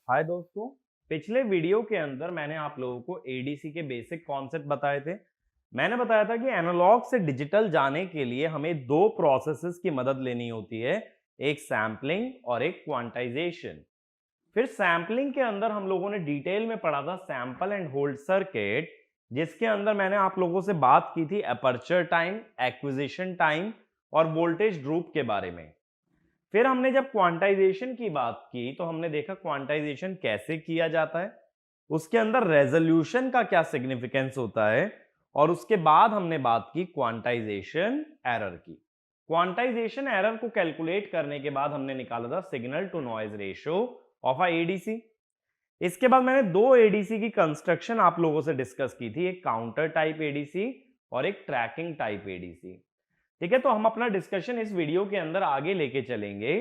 हाय दोस्तों, पिछले वीडियो के अंदर मैंने आप लोगों को एडीसी के बेसिक कॉन्सेप्ट बताए थे। मैंने बताया था कि एनालॉग से डिजिटल जाने के लिए हमें दो प्रोसेसेस की मदद लेनी होती है, एक सैम्पलिंग और एक क्वांटाइजेशन। फिर सैम्पलिंग के अंदर हम लोगों ने डिटेल में पढ़ा था सैंपल एंड होल्ड सर्किट, जिसके अंदर मैंने आप लोगों से बात की थी अपर्चर टाइम, एक्विजिशन टाइम और वोल्टेज ड्रॉप के बारे में। फिर हमने जब क्वांटाइजेशन की बात की तो हमने देखा क्वांटाइजेशन कैसे किया जाता है, उसके अंदर रेजोल्यूशन का क्या सिग्निफिकेंस होता है, और उसके बाद हमने बात की क्वांटाइजेशन एरर की। क्वांटाइजेशन एरर को कैलकुलेट करने के बाद हमने निकाला था signal to noise ratio of a ADC. इसके बाद मैंने दो एडीसी की कंस्ट्रक्शन आप लोगों से डिस्कस की थी, एक काउंटर टाइप एडीसी और एक ट्रैकिंग टाइप एडीसी। ठीक है, तो हम अपना डिस्कशन इस वीडियो के अंदर आगे लेके चलेंगे,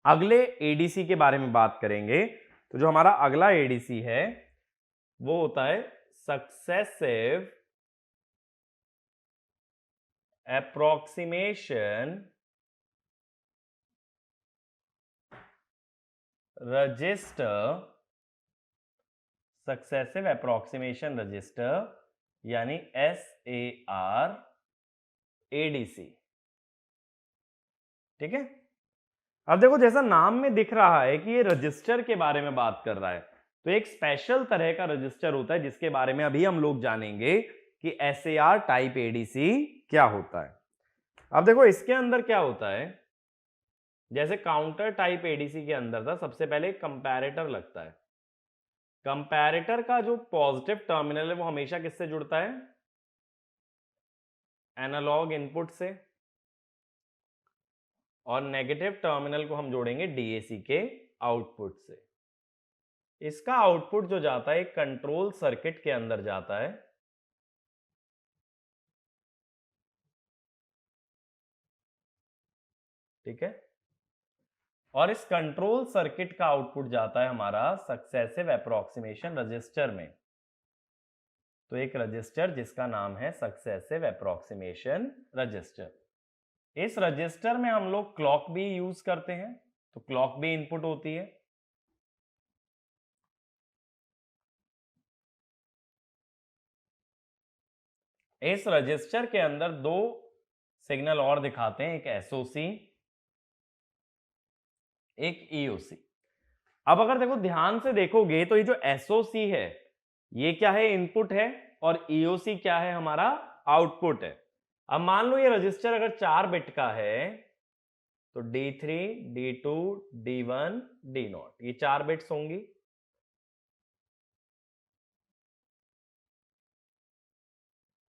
अगले एडीसी के बारे में बात करेंगे। तो जो हमारा अगला एडीसी है वो होता है successive approximation register, successive approximation register यानी SAR एडीसी। ठीक है, अब देखो जैसा नाम में दिख रहा है कि ये रजिस्टर के बारे में बात कर रहा है, तो एक स्पेशल तरह का रजिस्टर होता है जिसके बारे में अभी हम लोग जानेंगे कि SAR टाइप एडीसी क्या होता है। अब देखो इसके अंदर क्या होता है, जैसे काउंटर टाइप एडीसी के अंदर था, सबसे पहले कंपैरेटर लगता है। कंपैरेटर का जो पॉजिटिव टर्मिनल है वो हमेशा किससे जुड़ता है? एनालॉग इनपुट से, और नेगेटिव टर्मिनल को हम जोड़ेंगे डीएसी के आउटपुट से। इसका आउटपुट जो जाता है एक कंट्रोल सर्किट के अंदर जाता है। ठीक है, और इस कंट्रोल सर्किट का आउटपुट जाता है हमारा सक्सेसिव अप्रोक्सीमेशन रजिस्टर में। तो एक रजिस्टर जिसका नाम है सक्सेसिव अप्रोक्सीमेशन रजिस्टर। इस रजिस्टर में हम लोग क्लॉक भी यूज करते हैं, तो क्लॉक भी इनपुट होती है। इस रजिस्टर के अंदर दो सिग्नल और दिखाते हैं, एक एसओसी एक ईओसी। अब अगर देखो ध्यान से देखोगे तो ये जो एसओसी है ये क्या है? इनपुट है, और ईओसी क्या है? हमारा आउटपुट है। अब मान लो ये रजिस्टर अगर 4 बिट का है तो D3, D2, D1, D0 ये 4 बिट्स होंगी।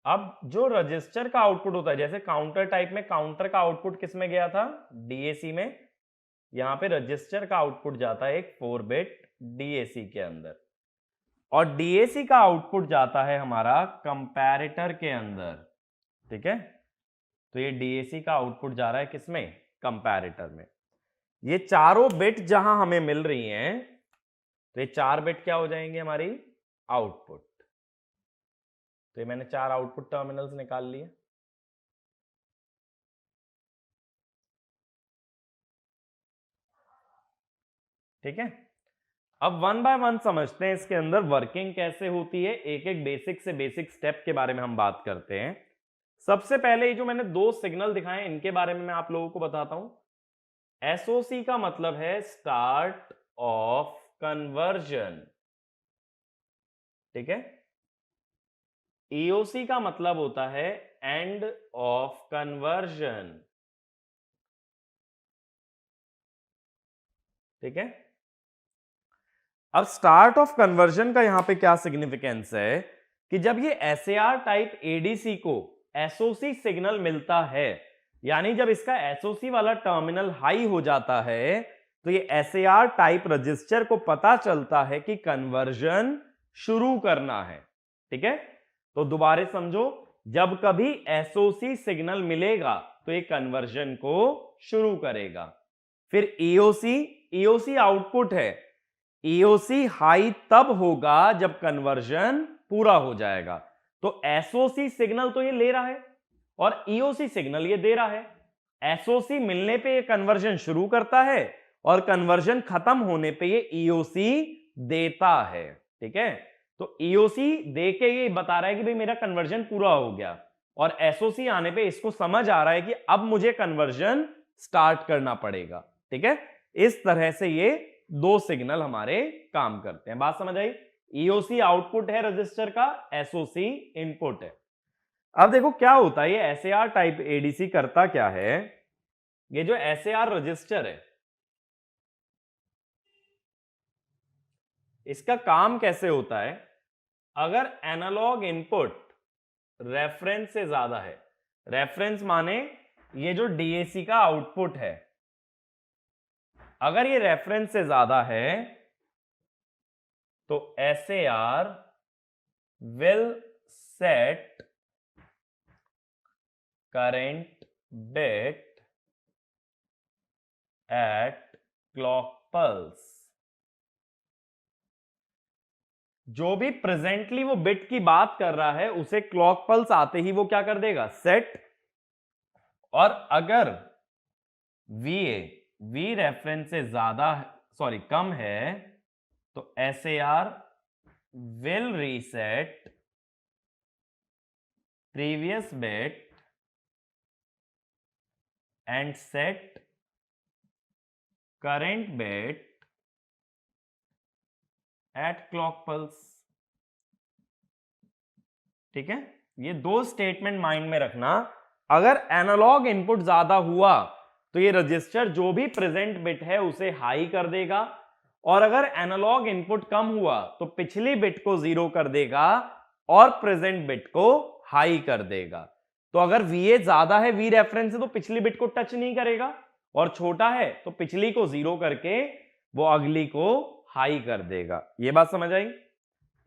अब जो रजिस्टर का आउटपुट होता है, जैसे काउंटर टाइप में काउंटर का आउटपुट किस में गया था? डीएसी में। यहां पे रजिस्टर का आउटपुट जाता है एक 4 बिट डीएसी के अंदर, और डीएसी का आउटपुट जाता है हमारा कंपैरेटर के अंदर। ठीक है, तो ये डीएसी का आउटपुट जा रहा है किसमें? कंपैरेटर में। ये चारों बिट जहां हमें मिल रही हैं, तो ये 4 बिट क्या हो जाएंगे? हमारी आउटपुट। तो ये मैंने 4 आउटपुट टर्मिनल्स निकाल लिए। ठीक है, अब वन बाय वन समझते हैं इसके अंदर वर्किंग कैसे होती है। एक एक बेसिक से बेसिक स्टेप के बारे में हम बात करते हैं। सबसे पहले ये जो मैंने दो सिग्नल दिखाए इनके बारे में मैं आप लोगों को बताता हूं। एसओसी का मतलब है स्टार्ट ऑफ कन्वर्जन। ठीक है, ईओसी का मतलब होता है एंड ऑफ कन्वर्जन। ठीक है, अब स्टार्ट ऑफ कन्वर्जन का यहां पे क्या सिग्निफिकेंस है कि जब ये एसएआर टाइप एडीसी को एसओसी सिग्नल मिलता है, यानी जब इसका एसओसी वाला टर्मिनल हाई हो जाता है, तो ये एसएआर टाइप रजिस्टर को पता चलता है कि कन्वर्जन शुरू करना है। ठीक है, तो दोबारा समझो, जब कभी एसओसी सिग्नल मिलेगा तो ये कन्वर्जन को शुरू करेगा। फिर ईओसी, ईओसी आउटपुट है। ईओसी हाई तब होगा जब कन्वर्जन पूरा हो जाएगा। तो एसओसी सिग्नल तो ये ले रहा है और ईओसी सिग्नल ये दे रहा है। एसओसी मिलने पे ये कन्वर्जन शुरू करता है और कन्वर्जन खत्म होने पे ये ईओसी देता है। ठीक है, तो ईओसी दे के ये बता रहा है कि भाई मेरा कन्वर्जन पूरा हो गया, और एसओसी आने पे इसको समझ आ रहा है कि अब मुझे कन्वर्जन स्टार्ट करना पड़ेगा। ठीक है, इस तरह से ये दो सिग्नल हमारे काम करते हैं। बात समझ आई? ईओसी आउटपुट है रजिस्टर का, एसओसी इनपुट है। अब देखो क्या होता है, ये एसएआर टाइप एडीसी करता क्या है। ये जो एसएआर रजिस्टर है, इसका काम कैसे होता है, अगर एनालॉग इनपुट रेफरेंस से ज्यादा है, रेफरेंस माने ये जो डीएसी का आउटपुट है, अगर ये रेफरेंस से ज्यादा है तो SAR will set current bit at clock pulse. जो भी प्रेजेंटली वो बिट की बात कर रहा है उसे क्लॉक पल्स आते ही वो क्या कर देगा, सेट। और अगर वी रेफरेंस से ज्यादा, सॉरी कम है, तो SAR will reset previous bit and set current bit at clock pulse. ठीक है, ये दो स्टेटमेंट माइंड में रखना। अगर एनालॉग इनपुट ज्यादा हुआ तो ये रजिस्टर जो भी प्रेजेंट बिट है उसे हाई कर देगा, और अगर एनालॉग इनपुट कम हुआ तो पिछली बिट को 0 कर देगा और प्रेजेंट बिट को हाई कर देगा। तो अगर वीए ज्यादा है वी रेफरेंस से तो पिछली बिट को टच नहीं करेगा, और छोटा है तो पिछली को 0 करके वो अगली को हाई कर देगा। ये बात समझ आई?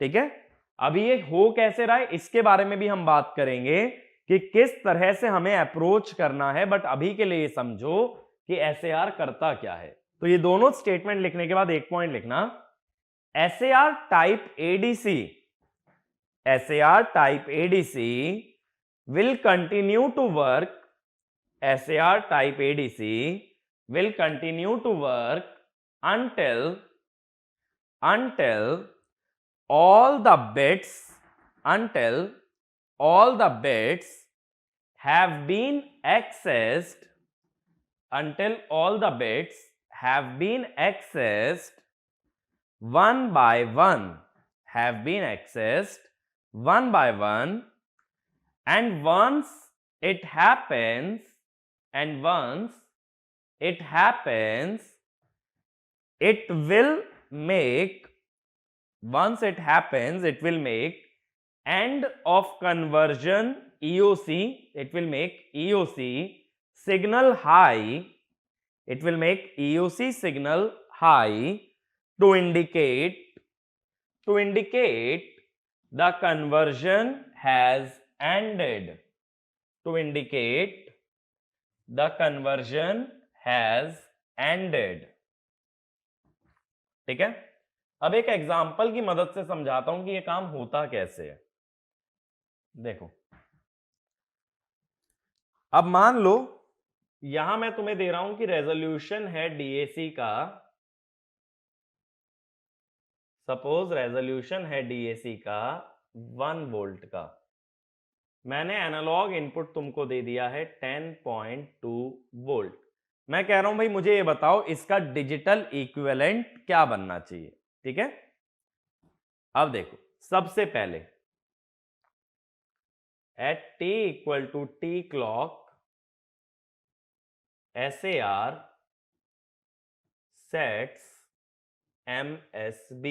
ठीक है, अभी ये हो कैसे रहा है इसके बारे में भी हम बात करेंगे कि किस तरह से हमें अप्रोच करना है, बट अभी के लिए समझो कि एसएआर करता क्या है। तो ये दोनों स्टेटमेंट लिखने के बाद एक पॉइंट लिखना, SAR type ADC, SAR type ADC will continue to work, SAR type ADC will continue to work until all the bits have been accessed, until all the bits have been accessed one by one, have been accessed one by one, and once it happens, it will make, once it happens, it will make end of conversion EOC, it will make EOC signal high, it will make EOC signal high to indicate the conversion has ended, to indicate the conversion has ended। ठीक है, अब एक example की मदद से समझाता हूं कि ये काम होता कैसे है। देखो, अब मान लो यहां मैं तुम्हें दे रहा हूं कि रेजोल्यूशन है डीएसी का, सपोज रेजोल्यूशन है डीएसी का 1 वोल्ट का, मैंने एनालॉग इनपुट तुमको दे दिया है 10.2 वोल्ट। मैं कह रहा हूं भाई मुझे ये बताओ इसका डिजिटल इक्विवेलेंट क्या बनना चाहिए। ठीक है, अब देखो, सबसे पहले at t equal to T clock SAR sets MSB,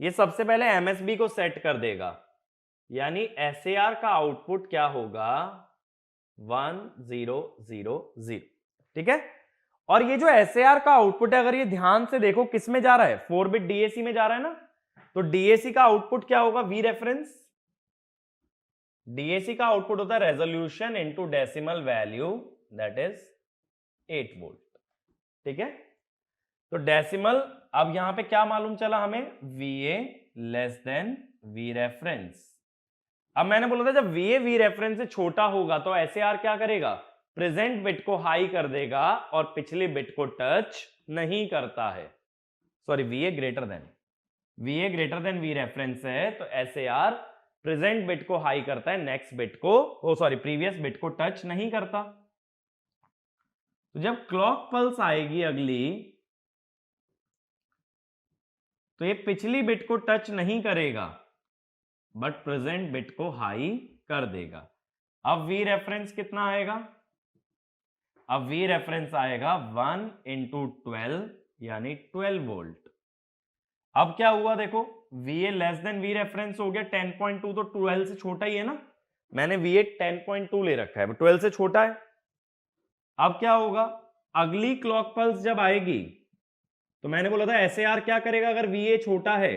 ये सबसे पहले MSB को सेट कर देगा, यानी SAR का आउटपुट क्या होगा 1000। ठीक है, और ये जो SAR का आउटपुट है अगर ये ध्यान से देखो किस में जा रहा है, 4 बिट डीएसी में जा रहा है ना, तो डीएसी का आउटपुट क्या होगा, वी रेफरेंस। डीएसी का आउटपुट होता है resolution into decimal value, that is 8 volt. ठीक है, तो डेसिमल, अब यहां पे क्या मालूम चला हमें, VA less than V reference. अब मैंने बोला था जब VA वी रेफरेंस से छोटा होगा तो SAR क्या करेगा, प्रेजेंट बिट को हाई कर देगा और पिछले बिट को टच नहीं करता है। Sorry, वीए greater than V reference है तो एसएआर प्रेजेंट बिट को हाई करता है, नेक्स्ट बिट को प्रीवियस बिट को टच नहीं करता। तो जब क्लॉक पल्स आएगी अगली, तो ये पिछली बिट को टच नहीं करेगा बट प्रेजेंट बिट को हाई कर देगा। अब वी रेफरेंस कितना आएगा? अब वी रेफरेंस आएगा 1 इंटू 12 यानी 12 वोल्ट। अब क्या हुआ देखो, वीए लेस देन वी रेफरेंस हो गया 10.2, तो 12 से छोटा ही है ना, मैंने वीए 10.2 ले रखा है, 12 से छोटा है। अब क्या होगा, अगली क्लॉक पल्स जब आएगी तो मैंने बोला था एसएआर क्या करेगा अगर वीए छोटा है,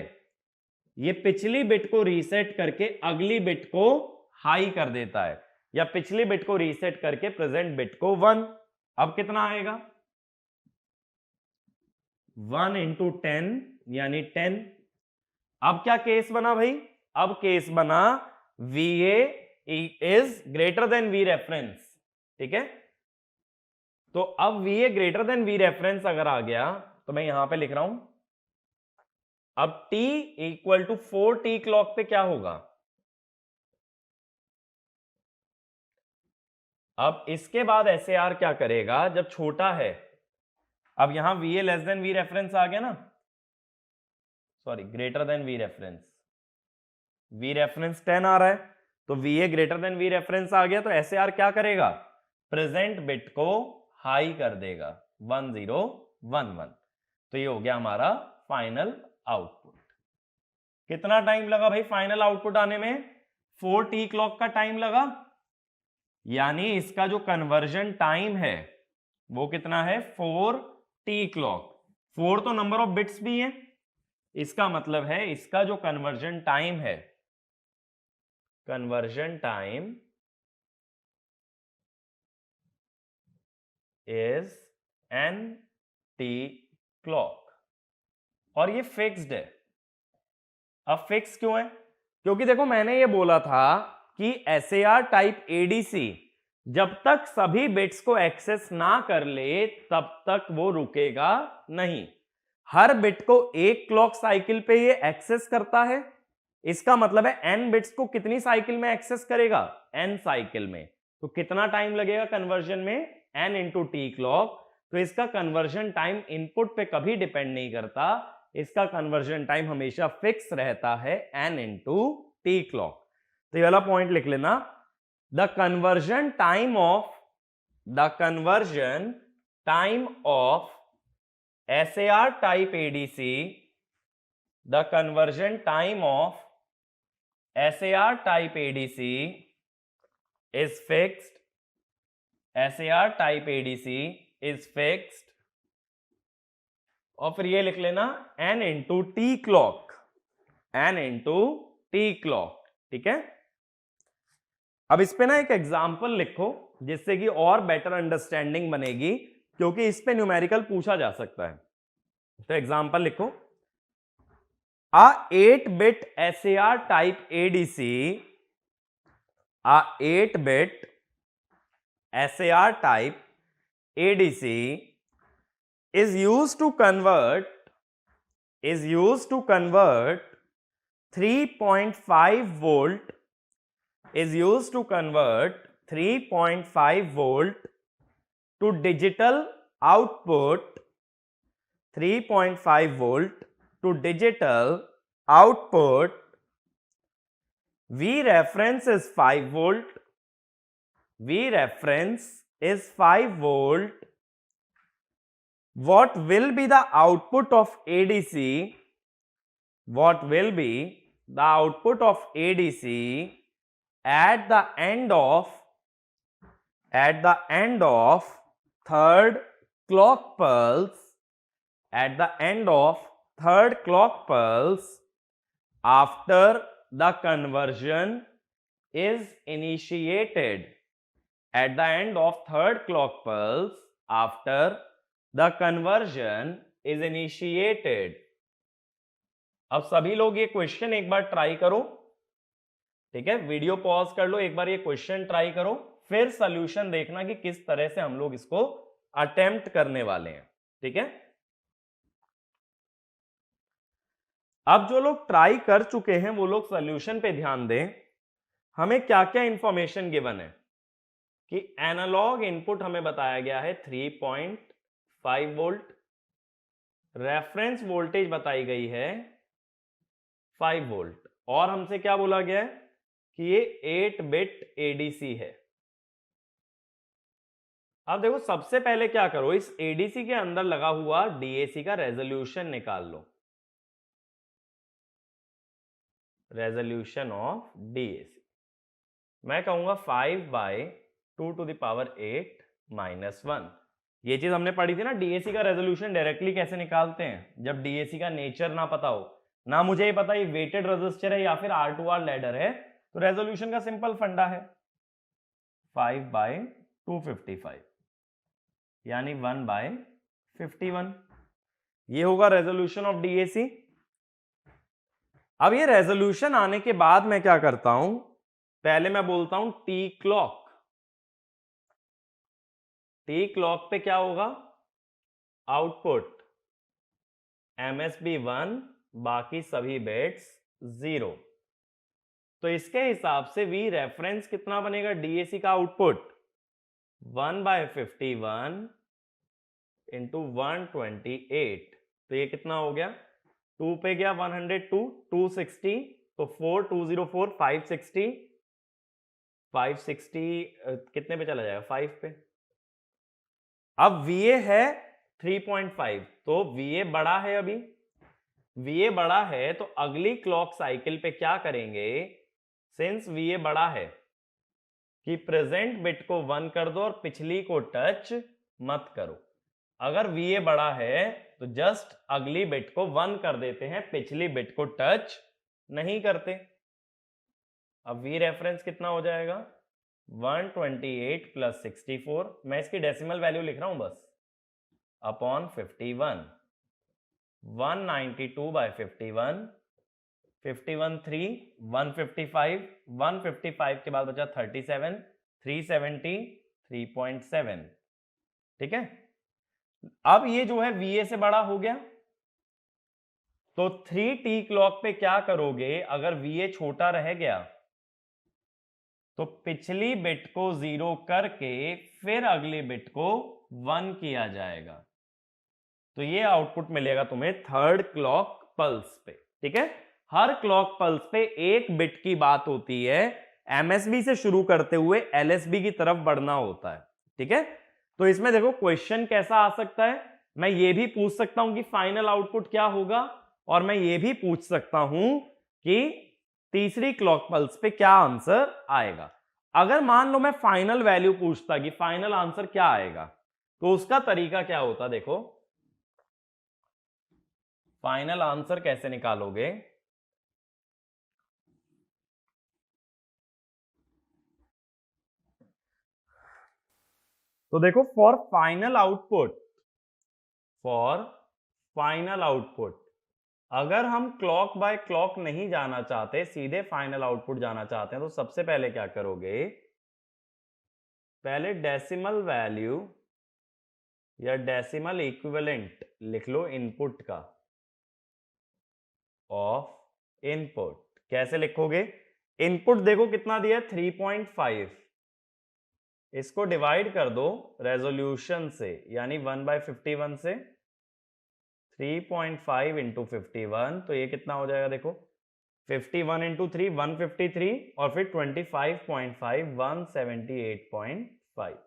ये पिछली बिट को रीसेट करके अगली बिट को हाई कर देता है, या पिछली बिट को रीसेट करके प्रेजेंट बिट को 1। अब कितना आएगा, 1 इंटू 10 यानी 10। अब क्या केस बना भाई, अब केस बना VA is greater than V reference, ठीक है। तो अब VA greater than V reference अगर आ गया तो मैं यहां पे लिख रहा हूं, अब T equal to 4T clock पे क्या होगा, अब इसके बाद SAR क्या करेगा जब छोटा है, अब यहां VA less than V reference आ गया ना, sorry greater than V reference 10 आ रहा है, तो VA greater than V reference आ गया तो SAR क्या करेगा, प्रेजेंट बिट को हाई कर देगा 1011। तो ये हो गया हमारा फाइनल आउटपुट। कितना टाइम लगा भाई फाइनल आउटपुट आने में, 4T क्लॉक का टाइम लगा, यानी इसका जो कन्वर्जन टाइम है वो कितना है, 4T क्लॉक। 4 तो नंबर ऑफ बिट्स भी है, इसका मतलब है इसका जो कन्वर्जन टाइम है, conversion time is NT clock, और ये फिक्स्ड है। अब फिक्स क्यों है, क्योंकि देखो मैंने ये बोला था कि SAR टाइप ADC जब तक सभी बिट्स को एक्सेस ना कर ले तब तक वो रुकेगा नहीं, हर बिट को एक क्लॉक साइकिल पे ये एक्सेस करता है। इसका मतलब है n बिट्स को कितनी साइकिल में एक्सेस करेगा, n साइकिल में। तो कितना टाइम लगेगा कन्वर्जन में, n इंटू टी क्लॉक। तो इसका कन्वर्जन टाइम इनपुट पे कभी डिपेंड नहीं करता, इसका कन्वर्जन टाइम हमेशा फिक्स रहता है n इंटू टी क्लॉक। तो ये वाला पॉइंट लिख लेना, the conversion time of SAR type ADC, the conversion time of SAR type ADC is fixed. SAR type ADC is fixed. और फिर ये लिख लेना n into T clock, n into T clock, ठीक है। अब इस पे ना एक एग्जाम्पल लिखो जिससे कि और बेटर अंडरस्टैंडिंग बनेगी, क्योंकि इस पे न्यूमेरिकल पूछा जा सकता है। तो एग्जाम्पल लिखो, a 8-bit SAR type ADC, a 8-bit SAR type ADC is used to convert 3.5 volt is used to convert 3.5 volt to digital output, 3.5 volt to digital output. V reference is 5 volt, V reference is 5 volt. What will be the output of ADC? What will be the output of ADC at the end of third clock pulse, at the end of third clock pulse after the conversion is initiated, at the end of third clock pulse after the conversion is initiated. अब सभी लोग ये question एक बार try करो, ठीक है, video pause कर लो, एक बार ये क्वेश्चन ट्राई करो, फिर सॉल्यूशन देखना कि किस तरह से हम लोग इसको अटेम्प्ट करने वाले हैं। ठीक है, अब जो लोग ट्राई कर चुके हैं वो लोग सॉल्यूशन पे ध्यान दें। हमें क्या क्या इंफॉर्मेशन गिवन है कि एनालॉग इनपुट हमें बताया गया है 3.5 वोल्ट, रेफरेंस वोल्टेज बताई गई है 5 वोल्ट, और हमसे क्या बोला गया है कि ये 8 बिट एडीसी है। अब देखो, सबसे पहले क्या करो, इस एडीसी के अंदर लगा हुआ डीएसी का रेजोल्यूशन निकाल लो, रेजोल्यूशन ऑफ डीएसी। मैं कहूंगा 5/2⁸ -1। ये चीज हमने पढ़ी थी ना, डीएसी का रेजोल्यूशन डायरेक्टली कैसे निकालते हैं, जब डीएसी का नेचर ना पता हो, ना मुझे ये पता ये वेटेड रजिस्टर है या फिर R2R लैडर है, तो रेजोल्यूशन का सिंपल फंडा है 5/255 यानी 1/51। ये होगा रेजोल्यूशन ऑफ डीएसी। अब ये रेजोल्यूशन आने के बाद मैं क्या करता हूं, पहले मैं बोलता हूं टी क्लॉक। टी क्लॉक पे क्या होगा, आउटपुट MSB 1, बाकी सभी बिट्स 0। तो इसके हिसाब से V रेफरेंस कितना बनेगा, डीएसी का आउटपुट 1/51 इंटू 128। तो ये कितना हो गया, 2 पे गया 102, 260, तो 4 204 560, 560 कितने पे चला जाएगा, 5 पे। अब VA है 3.5, तो VA बड़ा है, अभी VA बड़ा है तो अगली क्लॉक साइकिल पे क्या करेंगे, सिंस VA बड़ा है कि प्रेजेंट बिट को 1 कर दो और पिछली को टच मत करो। अगर VA बड़ा है तो जस्ट अगली बिट को 1 कर देते हैं, पिछली बिट को टच नहीं करते। अब V रेफरेंस कितना हो जाएगा, 128 + 64, मैं इसकी डेसिमल वैल्यू लिख रहा हूं बस, अपॉन 51, 192/51, 51 3, 155, 155 के बाद बचा 37, 370, 3.7। ठीक है, अब ये जो है VA से बड़ा हो गया, तो 3T क्लॉक पे क्या करोगे, अगर VA छोटा रह गया तो पिछली बिट को 0 करके फिर अगली बिट को 1 किया जाएगा, तो ये आउटपुट मिलेगा तुम्हें थर्ड क्लॉक पल्स पे। ठीक है, हर क्लॉक पल्स पे एक बिट की बात होती है, MSB से शुरू करते हुए LSB की तरफ बढ़ना होता है। ठीक है, तो इसमें देखो क्वेश्चन कैसा आ सकता है, मैं ये भी पूछ सकता हूं कि फाइनल आउटपुट क्या होगा, और मैं ये भी पूछ सकता हूं कि तीसरी क्लॉक पल्स पे क्या आंसर आएगा। अगर मान लो मैं फाइनल वैल्यू पूछता कि फाइनल आंसर क्या आएगा, तो उसका तरीका क्या होता, देखो फाइनल आंसर कैसे निकालोगे, तो देखो फॉर फाइनल आउटपुट अगर हम क्लॉक बाय क्लॉक नहीं जाना चाहते, सीधे फाइनल आउटपुट जाना चाहते हैं, तो सबसे पहले क्या करोगे, पहले डेसिमल वैल्यू या डेसिमल इक्विवेलेंट लिख लो इनपुट का, ऑफ इनपुट। कैसे लिखोगे, इनपुट देखो कितना दिया, 3.5, इसको डिवाइड कर दो रेजोल्यूशन से, यानी 1/51 से 3.5 इंटू 51, तो ये कितना हो जाएगा, देखो 51 इंटू 3 153, और फिर 25.5 178.5।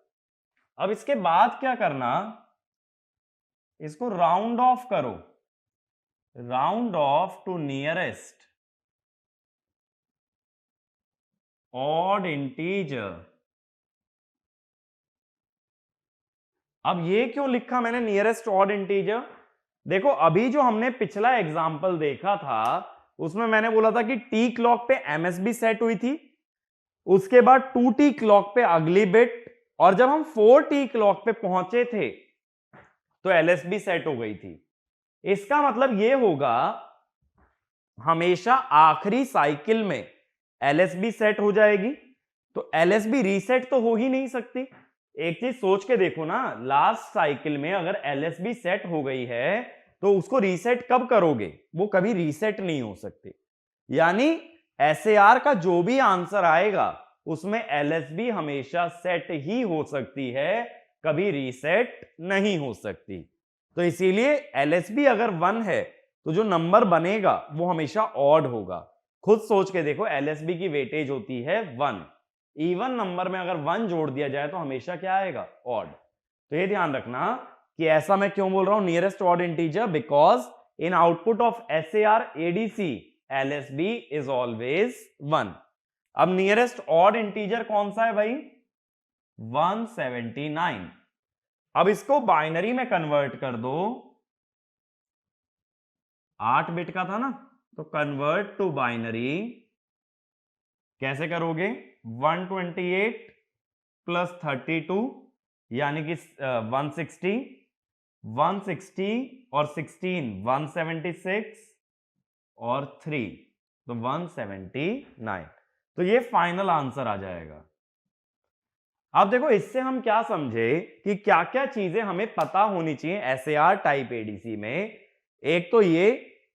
अब इसके बाद क्या करना, इसको राउंड ऑफ करो, round off to nearest odd integer. अब ये क्यों लिखा मैंने नियरेस्ट ऑड इंटीजर, देखो अभी जो हमने पिछला एग्जांपल देखा था उसमें मैंने बोला था कि T क्लॉक पे MSB सेट हुई थी, उसके बाद 2T क्लॉक पे अगली बिट, और जब हम 4T क्लॉक पे पहुंचे थे तो LSB सेट हो गई थी। इसका मतलब यह होगा हमेशा आखिरी साइकिल में LSB सेट हो जाएगी, तो एलएसबी रीसेट तो हो ही नहीं सकती। एक चीज सोच के देखो ना, लास्ट साइकिल में अगर एलएसबी सेट हो गई है तो उसको रीसेट कब करोगे, वो कभी रीसेट नहीं हो सकती। यानी एसएआर का जो भी आंसर आएगा उसमें एलएसबी हमेशा सेट ही हो सकती है, कभी रीसेट नहीं हो सकती। तो इसीलिए एलएसबी अगर 1 है तो जो नंबर बनेगा वो हमेशा ऑड होगा। खुद सोच के देखो, एलएसबी की वेटेज होती है 1, इवन नंबर में अगर 1 जोड़ दिया जाए तो हमेशा क्या आएगा, ऑड। तो ये ध्यान रखना कि ऐसा मैं क्यों बोल रहा हूं nearest odd integer, because in output of SAR ADC LSB is always 1। अब नियरेस्ट ऑड इंटीजर कौन सा है भाई, 179। अब इसको बाइनरी में कन्वर्ट कर दो, 8 बिट का था ना, तो कन्वर्ट टू बाइनरी कैसे करोगे, 128 प्लस 32 यानी कि 160, 160 और 16 176 और 3 तो 179। तो ये फाइनल आंसर आ जाएगा। अब देखो इससे हम क्या समझे कि क्या क्या चीजें हमें पता होनी चाहिए एसएआर टाइप एडीसी में। एक तो ये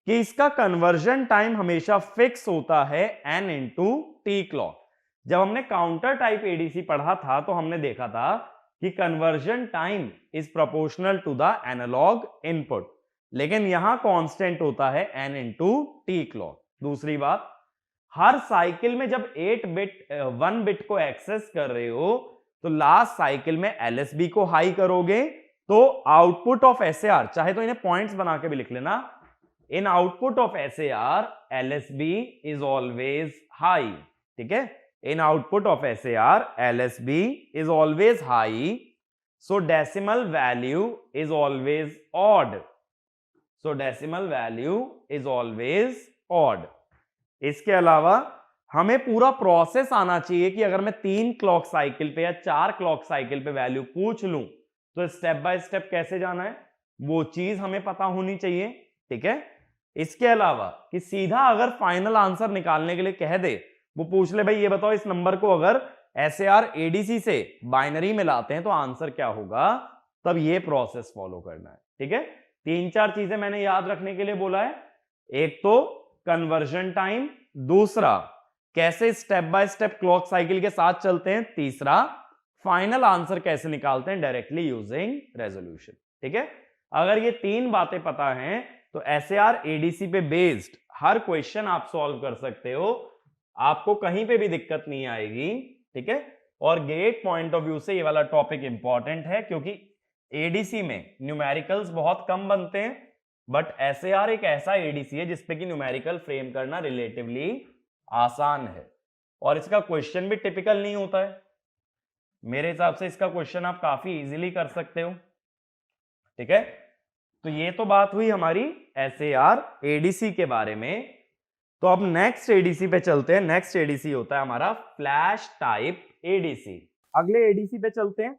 कि इसका कन्वर्जन टाइम हमेशा फिक्स होता है n इंटू टी क्लॉक। जब हमने काउंटर टाइप एडीसी पढ़ा था तो हमने देखा था कि conversion time is proportional to the analogue input, लेकिन यहां कांस्टेंट होता है n इंटू टी क्लॉक। दूसरी बात, हर साइकिल में जब 1 बिट को एक्सेस कर रहे हो तो लास्ट साइकिल में एलएसबी को हाई करोगे तो आउटपुट ऑफ एसएआर, चाहे तो इन्हें पॉइंट्स बना के भी लिख लेना, in output of SAR LSB is always high. ठीक है, in output of SAR LSB is always high, so decimal value is always odd. So decimal value is always odd. इसके अलावा हमें पूरा प्रोसेस आना चाहिए कि अगर मैं 3 क्लॉक साइकिल पे या 4 क्लॉक साइकिल पे वैल्यू पूछ लूं तो स्टेप बाय स्टेप कैसे जाना है, वो चीज हमें पता होनी चाहिए। ठीक है, इसके अलावा कि सीधा अगर फाइनल आंसर निकालने के लिए कह दे, वो पूछ ले भाई ये बताओ इस नंबर को अगर एसएआर एडीसी से बाइनरी में लाते हैं तो आंसर क्या होगा, तब ये प्रोसेस फॉलो करना है। ठीक है, 3-4 चीजें मैंने याद रखने के लिए बोला है। एक तो कन्वर्जन टाइम, दूसरा कैसे step by step clock cycle के साथ चलते हैं, तीसरा फाइनल आंसर कैसे निकालते हैं डायरेक्टली यूजिंग रेजोल्यूशन। ठीक है, अगर ये 3 बातें पता हैं तो एसएआर एडीसी पे बेस्ड हर क्वेश्चन आप सॉल्व कर सकते हो, आपको कहीं पे भी दिक्कत नहीं आएगी। ठीक है, और गेट पॉइंट ऑफ व्यू से ये वाला टॉपिक इंपॉर्टेंट है क्योंकि एडीसी में न्यूमेरिकल्स बहुत कम बनते हैं, बट एसएआर एक ऐसा एडीसी है जिसपे कि न्यूमेरिकल फ्रेम करना रिलेटिवली आसान है और इसका क्वेश्चन भी टिपिकल नहीं होता है। मेरे हिसाब से इसका क्वेश्चन आप काफी इजीली कर सकते हो। ठीक है, तो ये तो बात हुई हमारी एसएआर एडीसी के बारे में। तो अब नेक्स्ट एडीसी पे चलते हैं। नेक्स्ट एडीसी होता है हमारा फ्लैश टाइप एडीसी। अगले एडीसी पे चलते हैं।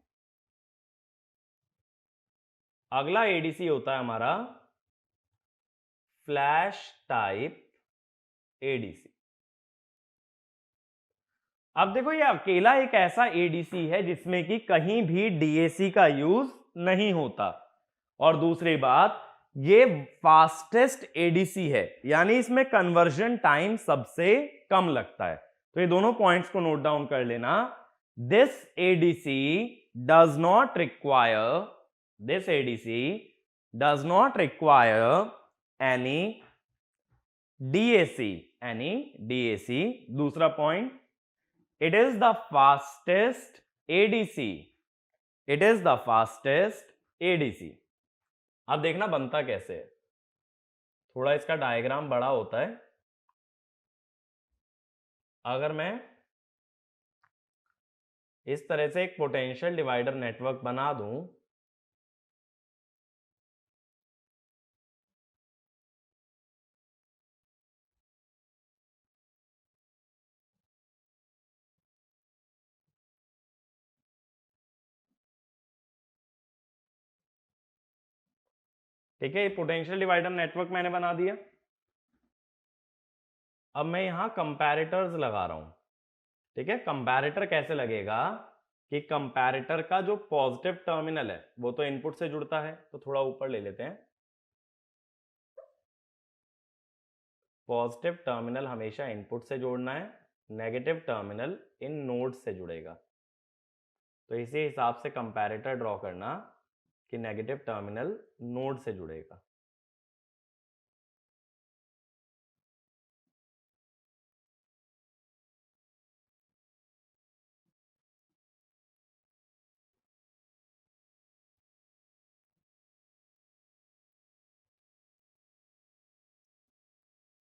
अगला एडीसी होता है हमारा फ्लैश टाइप एडीसी। अब देखो ये अकेला एक ऐसा एडीसी है जिसमें कि कहीं भी डीएसी का यूज नहीं होता, और दूसरी बात ये फास्टेस्ट एडीसी है, यानी इसमें कन्वर्जन टाइम सबसे कम लगता है। तो ये दोनों पॉइंट्स को नोट डाउन कर लेना। This ADC does not require, this ADC does not require any DAC, any DAC. दूसरा point, it is the fastest ADC, it is the fastest ADC। अब देखना बनता कैसे है, थोड़ा इसका डायग्राम बड़ा होता है। अगर मैं इस तरह से एक पोटेंशियल डिवाइडर नेटवर्क बना दूं, ठीक है, ये पोटेंशियल डिवाइडर नेटवर्क मैंने बना दिया। अब मैं यहां कंपैरेटर्स लगा रहा हूं। ठीक है, कंपैरेटर कैसे लगेगा कि कंपैरेटर का जो पॉजिटिव टर्मिनल है वो तो इनपुट से जुड़ता है, तो थोड़ा ऊपर ले लेते हैं। पॉजिटिव टर्मिनल हमेशा इनपुट से जोड़ना है, नेगेटिव टर्मिनल इन नोड से जुड़ेगा। तो इसी हिसाब से कंपैरेटर ड्रॉ करना कि नेगेटिव टर्मिनल नोड से जुड़ेगा।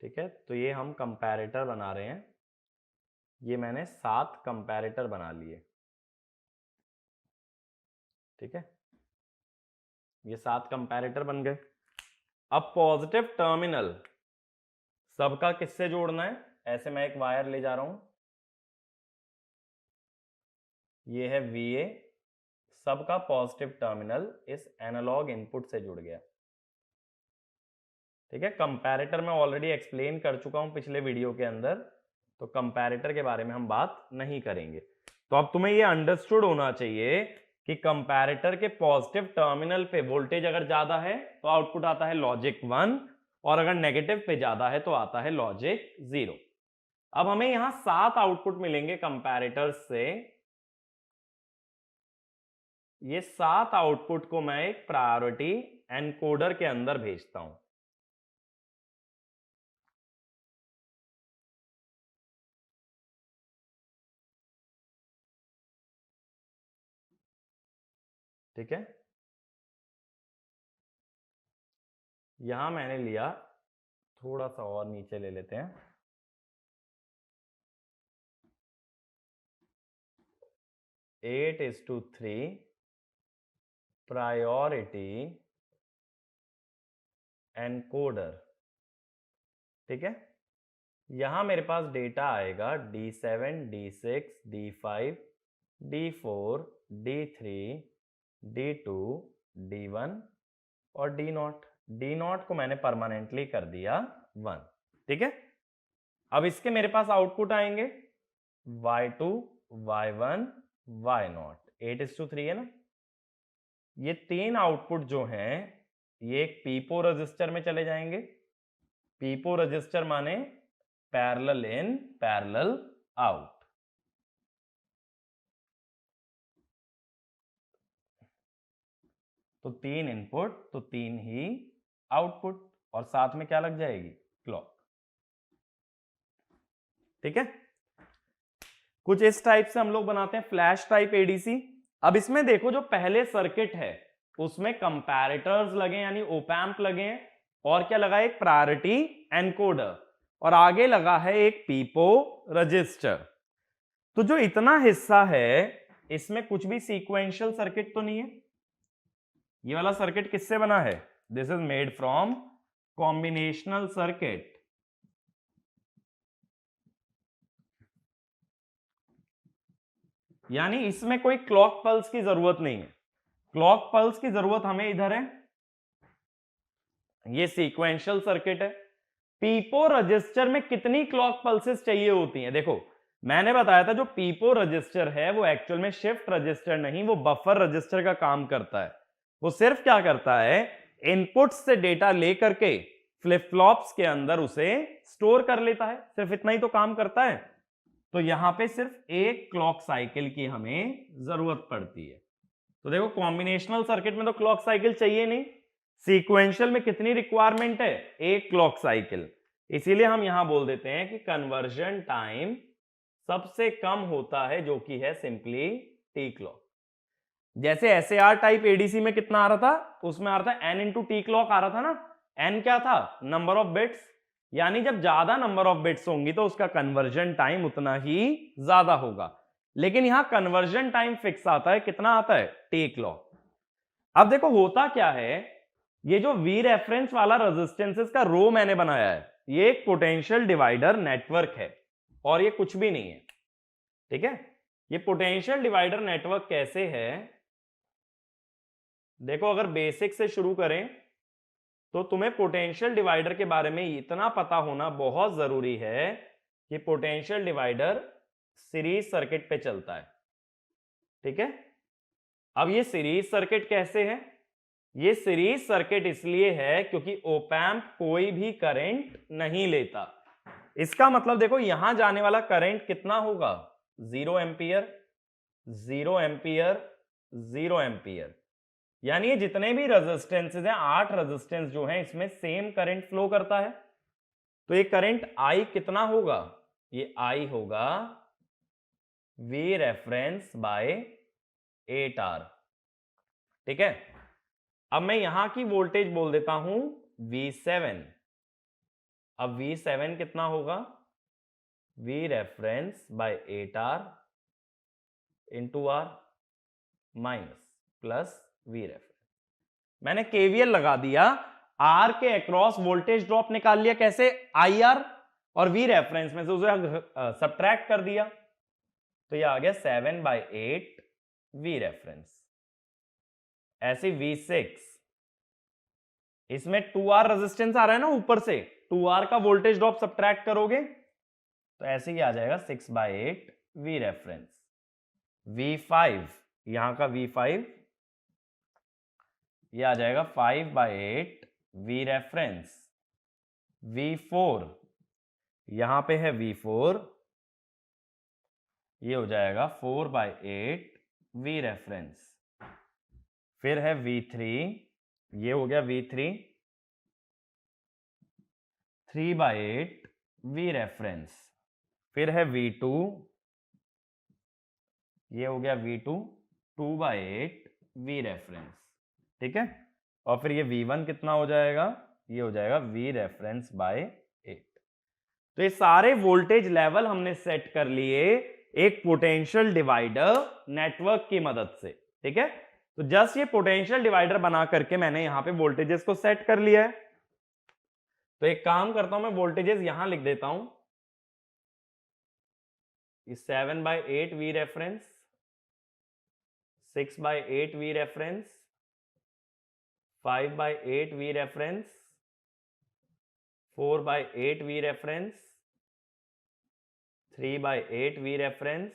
ठीक है, तो ये हम कंपैरेटर बना रहे हैं। ये मैंने 7 कंपैरेटर बना लिए। ठीक है, ये 7 कंपैरेटर बन गए। अब पॉजिटिव टर्मिनल सबका किससे जोड़ना है? ऐसे मैं एक वायर ले जा रहा हूं, ये है VA, सबका पॉजिटिव टर्मिनल इस एनालॉग इनपुट से जुड़ गया। ठीक है, कंपैरेटर मैं ऑलरेडी एक्सप्लेन कर चुका हूं पिछले वीडियो के अंदर, तो कंपैरेटर के बारे में हम बात नहीं करेंगे। तो अब तुम्हें ये अंडरस्टूड होना चाहिए कि कंपैरेटर के पॉजिटिव टर्मिनल पे वोल्टेज अगर ज्यादा है तो आउटपुट आता है लॉजिक 1, और अगर नेगेटिव पे ज्यादा है तो आता है लॉजिक 0। अब हमें यहां 7 आउटपुट मिलेंगे कंपैरेटर से। ये 7 आउटपुट को मैं एक प्रायोरिटी एनकोडर के अंदर भेजता हूं। ठीक है, यहां मैंने लिया, थोड़ा सा और नीचे ले लेते हैं, 8:3 प्रायोरिटी एनकोडर। ठीक है, यहां मेरे पास डेटा आएगा D7, D6, D5, D4, D3, D2, D1 और D0। D0 को मैंने परमानेंटली कर दिया 1। ठीक है, अब इसके मेरे पास आउटपुट आएंगे Y2, Y1, Y0। 8:3 है ना। ये 3 आउटपुट जो हैं ये एक पीपो रजिस्टर में चले जाएंगे। पीपो रजिस्टर माने पैरेलल इन पैरेलल आउट। तो 3 इनपुट तो 3 ही आउटपुट, और साथ में क्या लग जाएगी? क्लॉक। ठीक है, कुछ इस टाइप से हम लोग बनाते हैं फ्लैश टाइप एडीसी। अब इसमें देखो जो पहले सर्किट है उसमें कंपैरेटर्स लगे यानी ओपैम्प लगे हैं, और क्या लगा? एक प्रायोरिटी एनकोडर, और आगे लगा है एक पीपो रजिस्टर। तो जो इतना हिस्सा है इसमें कुछ भी सीक्वेंशियल सर्किट तो नहीं है। ये वाला सर्किट किससे बना है? This is made from combinational circuit. यानी इसमें कोई क्लॉक पल्स की जरूरत नहीं है। क्लॉक पल्स की जरूरत हमें इधर है, ये सीक्वेंशियल सर्किट है। पीपो रजिस्टर में कितनी क्लॉक पल्सेस चाहिए होती हैं? देखो मैंने बताया था जो पीपो रजिस्टर है वो एक्चुअल में शिफ्ट रजिस्टर नहीं, वो बफर रजिस्टर का काम करता है। वो सिर्फ क्या करता है? इनपुट से डेटा लेकर के फ्लिप फ्लॉप्स के अंदर उसे स्टोर कर लेता है, सिर्फ इतना ही तो काम करता है। तो यहां पे सिर्फ एक क्लॉक साइकिल की हमें जरूरत पड़ती है। तो देखो कॉम्बिनेशनल सर्किट में तो क्लॉक साइकिल चाहिए नहीं, सीक्वेंशियल में कितनी रिक्वायरमेंट है? एक क्लॉक साइकिल। इसीलिए हम यहां बोल देते हैं कि कन्वर्जन टाइम सबसे कम होता है जो कि है सिंपली टी क्लॉक। जैसे एसएआर टाइप एडीसी में कितना आ रहा था? उसमें आ रहा था n इंटू टी क्लॉक आ रहा था ना। n क्या था? Number of bits. यानी जब ज्यादा नंबर ऑफ बिट्स होंगी तो उसका कन्वर्जन टाइम उतना ही ज्यादा होगा। लेकिन यहां कन्वर्जन टाइम फिक्स आता है, कितना आता है? T clock. अब देखो होता क्या है, ये जो वी रेफरेंस वाला रेजिस्टेंसेस का रो मैंने बनाया है ये एक पोटेंशियल डिवाइडर नेटवर्क है, और ये कुछ भी नहीं है। ठीक है, ये पोटेंशियल डिवाइडर नेटवर्क कैसे है? देखो अगर बेसिक से शुरू करें तो तुम्हें पोटेंशियल डिवाइडर के बारे में इतना पता होना बहुत जरूरी है कि पोटेंशियल डिवाइडर सीरीज सर्किट पे चलता है, ठीक है। अब ये सीरीज सर्किट कैसे है? ये सीरीज सर्किट इसलिए है क्योंकि ओप एम्प कोई भी करंट नहीं लेता। इसका मतलब देखो यहां जाने वाला करंट कितना होगा? 0 एम्पियर, 0 एम्पियर, 0 एम्पियर। यानी ये जितने भी रेजिस्टेंसेज हैं, 8 रेजिस्टेंस जो हैं, इसमें सेम करंट फ्लो करता है। तो ये करंट I कितना होगा? ये I होगा V रेफरेंस बाय 8R, ठीक है। अब मैं यहां की वोल्टेज बोल देता हूं V7। अब V7 कितना होगा? V reference by 8R into R minus plus V reference. मैंने KVL लगा दिया, R के अक्रॉस वोल्टेज ड्रॉप निकाल लिया। कैसे? IR, और V रेफरेंस में से उसे सब्ट्रैक्ट कर दिया, तो ये आ गया 7/8 V रेफरेंस। ऐसे V6, इसमें 2R रेजिस्टेंस आ रहा है ना ऊपर से, 2R का वोल्टेज ड्रॉप सब्ट्रैक्ट करोगे तो ऐसे ही आ जाएगा 6/8 V रेफरेंस। V5, यहां का V5 ये आ जाएगा 5/8 V रेफरेंस। V4, यहां पे है V4, ये हो जाएगा 4/8 V रेफरेंस। फिर है V3, ये हो गया V3 3/8 V रेफरेंस। फिर है V2, ये हो गया V2 2/8 V रेफरेंस, ठीक है। और फिर ये V1 कितना हो जाएगा? ये हो जाएगा V रेफरेंस बाय 8। तो ये सारे वोल्टेज लेवल हमने सेट कर लिए एक पोटेंशियल डिवाइडर नेटवर्क की मदद से, ठीक है। तो जस्ट ये पोटेंशियल डिवाइडर बना करके मैंने यहां पे वोल्टेजेस को सेट कर लिया है। तो एक काम करता हूं, मैं वोल्टेजेस यहां लिख देता हूं, 7/8 V reference, 6/8 V reference, 5/8 V reference, 4/8 V reference, 3/8 V reference,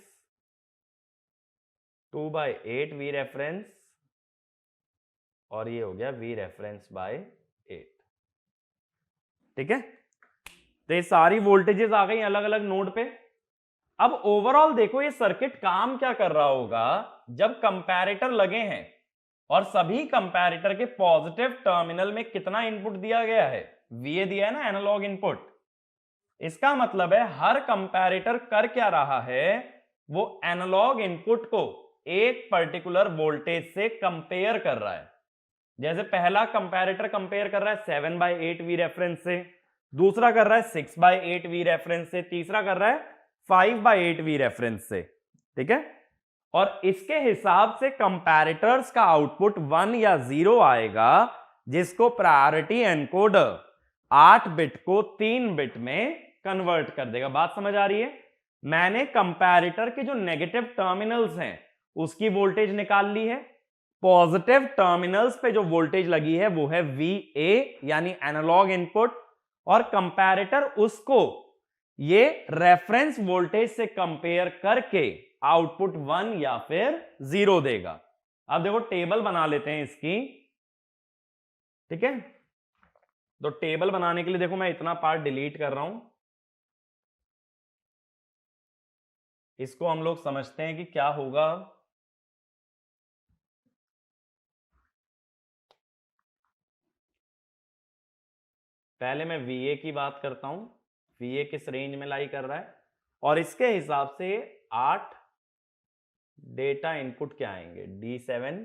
2/8 V reference, और ये हो गया V रेफरेंस बाय 8, ठीक है। तो ये सारी वोल्टेजेस आ गई अलग अलग नोड पे। अब ओवरऑल देखो ये सर्किट काम क्या कर रहा होगा जब कंपैरेटर लगे हैं और सभी कंपैरेटर के पॉजिटिव टर्मिनल में कितना इनपुट दिया गया है? VA दिया है ना, एनालॉग इनपुट। इसका मतलब है हर कंपैरेटर कर क्या रहा है? वो एनालॉग इनपुट को एक पर्टिकुलर वोल्टेज से कंपेयर कर रहा है। जैसे पहला कंपैरेटर कंपेयर कर रहा है 7/8 V रेफरेंस से, दूसरा कर रहा है 6/8 V रेफरेंस से, तीसरा कर रहा है 5/8 V रेफरेंस से, ठीक है। और इसके हिसाब से कंपैरेटर्स का आउटपुट 1 या 0 आएगा, जिसको प्रायोरिटी एनकोडर 8 बिट को 3 बिट में कन्वर्ट कर देगा। बात समझ आ रही है? मैंने कंपैरेटर के जो नेगेटिव टर्मिनल्स हैं उसकी वोल्टेज निकाल ली है। पॉजिटिव टर्मिनल्स पे जो वोल्टेज लगी है वो है VA यानी एनालॉग इनपुट, और कंपैरेटर उसको ये रेफरेंस वोल्टेज से कंपेयर करके आउटपुट 1 या फिर 0 देगा। अब देखो टेबल बना लेते हैं इसकी, ठीक है। तो टेबल बनाने के लिए देखो मैं इतना पार्ट डिलीट कर रहा हूं, इसको हम लोग समझते हैं कि क्या होगा। पहले मैं VA की बात करता हूं, VA किस रेंज में लाई कर रहा है, और इसके हिसाब से 8 डेटा इनपुट क्या आएंगे? D7,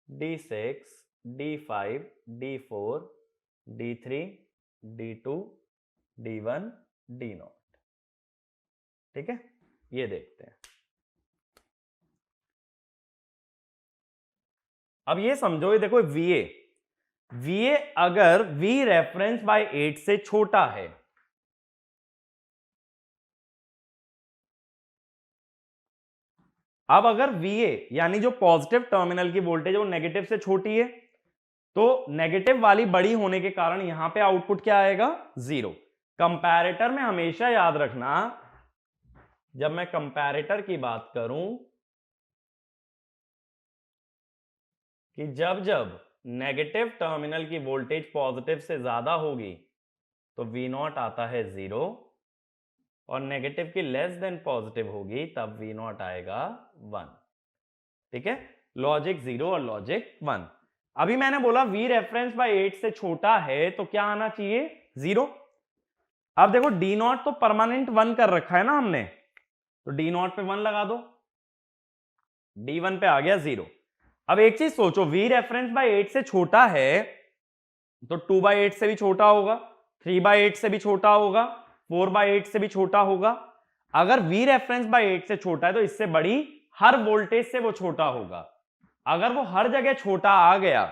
D6, D5, D4, D3, D2, D1, D0, ठीक है। ये देखते हैं। अब ये समझो, ये देखो VA अगर V रेफरेंस बाय 8 से छोटा है, अब अगर VA यानी जो पॉजिटिव टर्मिनल की वोल्टेज है वो नेगेटिव से छोटी है, तो नेगेटिव वाली बड़ी होने के कारण यहां पे आउटपुट क्या आएगा? 0। कंपैरेटर में हमेशा याद रखना जब मैं कंपैरेटर की बात करूं कि जब जब नेगेटिव टर्मिनल की वोल्टेज पॉजिटिव से ज्यादा होगी तो वी नॉट आता है 0, और नेगेटिव की लेस देन पॉजिटिव होगी तब वी नॉट आएगा 1। ठीक है, लॉजिक 0 और लॉजिक 1। अभी मैंने बोला वी रेफरेंस बाय 8 से छोटा है तो क्या आना चाहिए? 0। अब देखो डी नॉट तो परमानेंट 1 कर रखा है ना हमने, तो डी नॉट पे 1 लगा दो, D1 पे आ गया 0। अब एक चीज सोचो, वी रेफरेंस बाय 8 से छोटा है तो 2/8 से भी छोटा होगा, 3/8 से भी छोटा होगा, 4/8 से भी छोटा होगा। अगर V रेफरेंस बाय 8 से छोटा है तो इससे बड़ी हर वोल्टेज से वो छोटा होगा। अगर वो हर जगह छोटा आ गया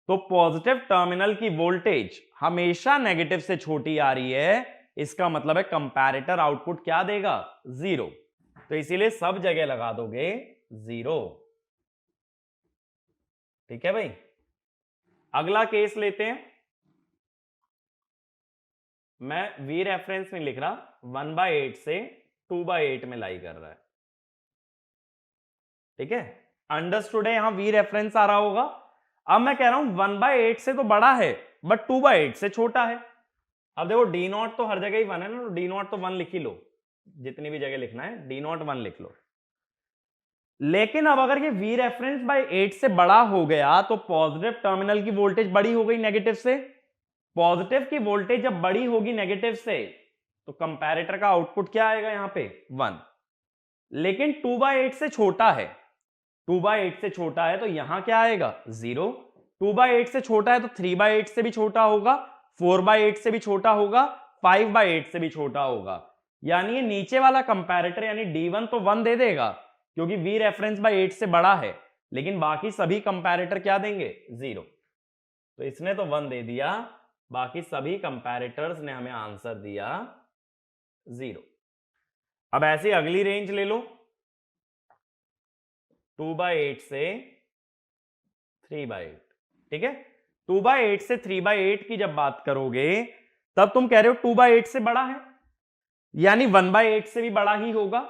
तो पॉजिटिव टर्मिनल की वोल्टेज हमेशा नेगेटिव से छोटी आ रही है, इसका मतलब है कंपैरेटर आउटपुट क्या देगा? 0। तो इसीलिए सब जगह लगा दोगे 0। ठीक है भाई, अगला केस लेते हैं। मैं V रेफरेंस नहीं लिख रहा, 1/8 से 2/8 में लाई कर रहा है। ठीक है, अंडरस्टूड है, यहां V रेफरेंस आ रहा होगा। अब मैं कह रहा हूं 1/8 से तो बड़ा है बट 2/8 से छोटा है। अब देखो डी नॉट तो हर जगह ही 1 है ना, तो डी नॉट तो 1 लिख ही लो, जितनी भी जगह लिखना है डी नॉट 1 लिख लो। लेकिन अब अगर ये V रेफरेंस बाय 8 से बड़ा हो गया तो पॉजिटिव टर्मिनल की वोल्टेज बड़ी हो गई नेगेटिव से। पॉजिटिव की वोल्टेज जब बड़ी होगी नेगेटिव से तो कंपैरेटर का आउटपुट क्या आएगा? यहां पे 1। लेकिन 2/8 से छोटा है, 2/8 से छोटा है तो यहां क्या आएगा? 0। 2/8 से छोटा है तो 3/8 से भी छोटा होगा, 4/8 से भी छोटा होगा, 5/8 से भी छोटा होगा। यानी ये नीचे वाला कंपैरेटर यानी D1 तो 1 दे देगा क्योंकि V रेफरेंस बाय 8 से बड़ा है, लेकिन बाकी सभी कंपैरेटर क्या देंगे? 0। तो इसने तो 1 दे दिया, बाकी सभी कंपैरेटर्स ने हमें आंसर दिया 0। अब ऐसी अगली रेंज ले लो, 2/8 से 3/8। ठीक है, 2/8 से 3/8 की जब बात करोगे तब तुम कह रहे हो 2/8 से बड़ा है, यानी 1/8 से भी बड़ा ही होगा।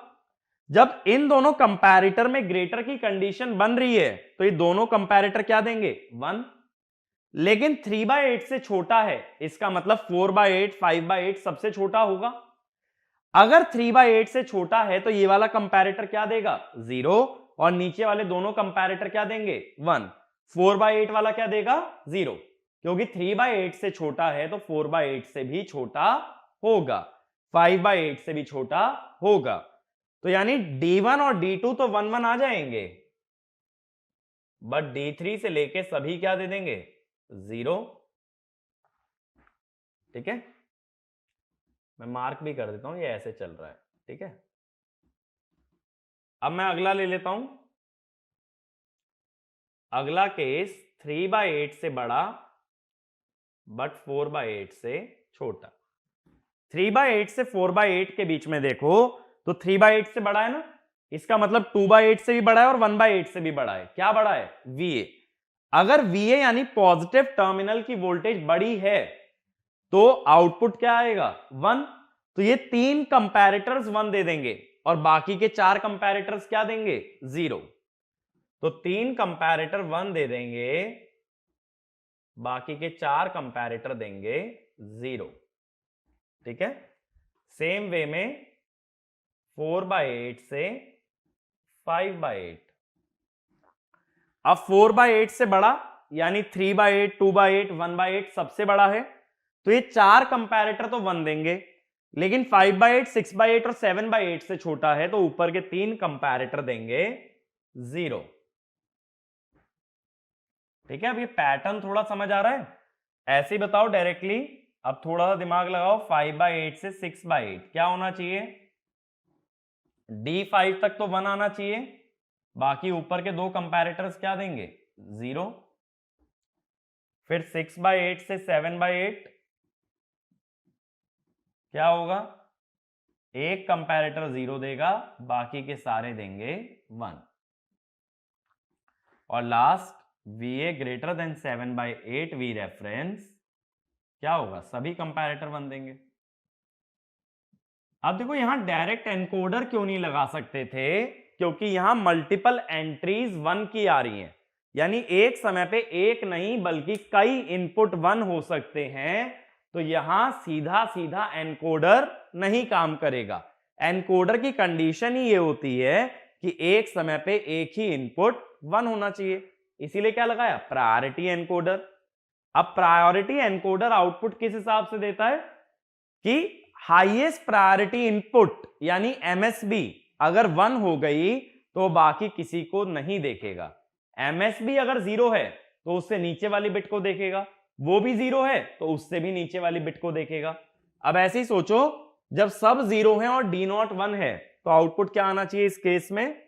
जब इन दोनों कंपैरेटर में ग्रेटर की कंडीशन बन रही है तो ये दोनों कंपैरेटर क्या देंगे? 1। लेकिन 3/8 से छोटा है, इसका मतलब 4/8 5/8 सबसे छोटा होगा। अगर 3/8 से छोटा है तो ये वाला कंपैरेटर क्या देगा? 0, और नीचे वाले दोनों कंपैरेटर क्या देंगे? 1। 4/8 वाला क्या देगा? 0, क्योंकि 3/8 से छोटा है तो 4/8 से भी छोटा होगा, 5/8 से भी छोटा होगा। तो यानी D1 और D2 तो 1 1 आ जाएंगे, बट D3 से लेके सभी क्या दे देंगे? 0। ठीक है, मैं मार्क भी कर देता हूं, ये ऐसे चल रहा है। ठीक है, अब मैं अगला ले लेता हूं। अगला केस 3/8 से बड़ा बट 4/8 से छोटा। 3/8 से 4/8 के बीच में देखो तो 3/8 से बड़ा है ना, इसका मतलब 2/8 से भी बड़ा है और 1/8 से भी बड़ा है। क्या बड़ा है? VA। अगर VA यानी पॉजिटिव टर्मिनल की वोल्टेज बड़ी है तो आउटपुट क्या आएगा? 1। तो ये 3 कंपैरेटर्स 1 दे देंगे और बाकी के 4 कंपैरेटर्स क्या देंगे? 0। तो 3 कंपैरेटर 1 दे देंगे, बाकी के 4 कंपैरेटर देंगे 0। ठीक है, सेम वे में 4/8 से 5/8। अब 4/8 से बड़ा यानी 3/8 2/8 1/8 सबसे बड़ा है, तो ये 4 कंपैरेटर तो 1 देंगे, लेकिन 5/8 6/8 और 7/8 से छोटा है तो ऊपर के 3 कंपैरेटर देंगे 0। ठीक है, अब ये पैटर्न थोड़ा समझ आ रहा है? ऐसे ही बताओ डायरेक्टली। अब थोड़ा सा दिमाग लगाओ, 5/8 से 6/8 क्या होना चाहिए? D5 तक तो 1 आना चाहिए, बाकी ऊपर के 2 कंपैरेटर्स क्या देंगे? 0। फिर 6/8 से 7/8 क्या होगा? एक कंपैरेटर 0 देगा, बाकी के सारे देंगे 1। और last VA greater then 7/8 V reference क्या होगा? सभी कंपैरेटर 1 देंगे। अब देखो यहां डायरेक्ट एनकोडर क्यों नहीं लगा सकते थे, क्योंकि यहां मल्टीपल एंट्रीज 1 की आ रही हैं, यानी एक समय पे एक नहीं बल्कि कई इनपुट 1 हो सकते हैं, तो यहां सीधा सीधा एनकोडर नहीं काम करेगा। एनकोडर की कंडीशन ही ये होती है कि एक समय पे एक ही इनपुट 1 होना चाहिए, इसीलिए क्या लगाया, प्रायोरिटी एनकोडर। अब प्रायोरिटी एनकोडर आउटपुट किस हिसाब से देता है कि हाईएस्ट प्रायोरिटी इनपुट यानी एमएसबी अगर 1 हो गई तो बाकी किसी को नहीं देखेगा। एमएसबी अगर 0 है तो उससे नीचे वाली बिट को देखेगा, वो भी 0 है तो उससे भी नीचे वाली बिट को देखेगा। अब ऐसे ही सोचो, जब सब 0 है और डी नॉट 1 है तो आउटपुट क्या आना चाहिए इस केस में,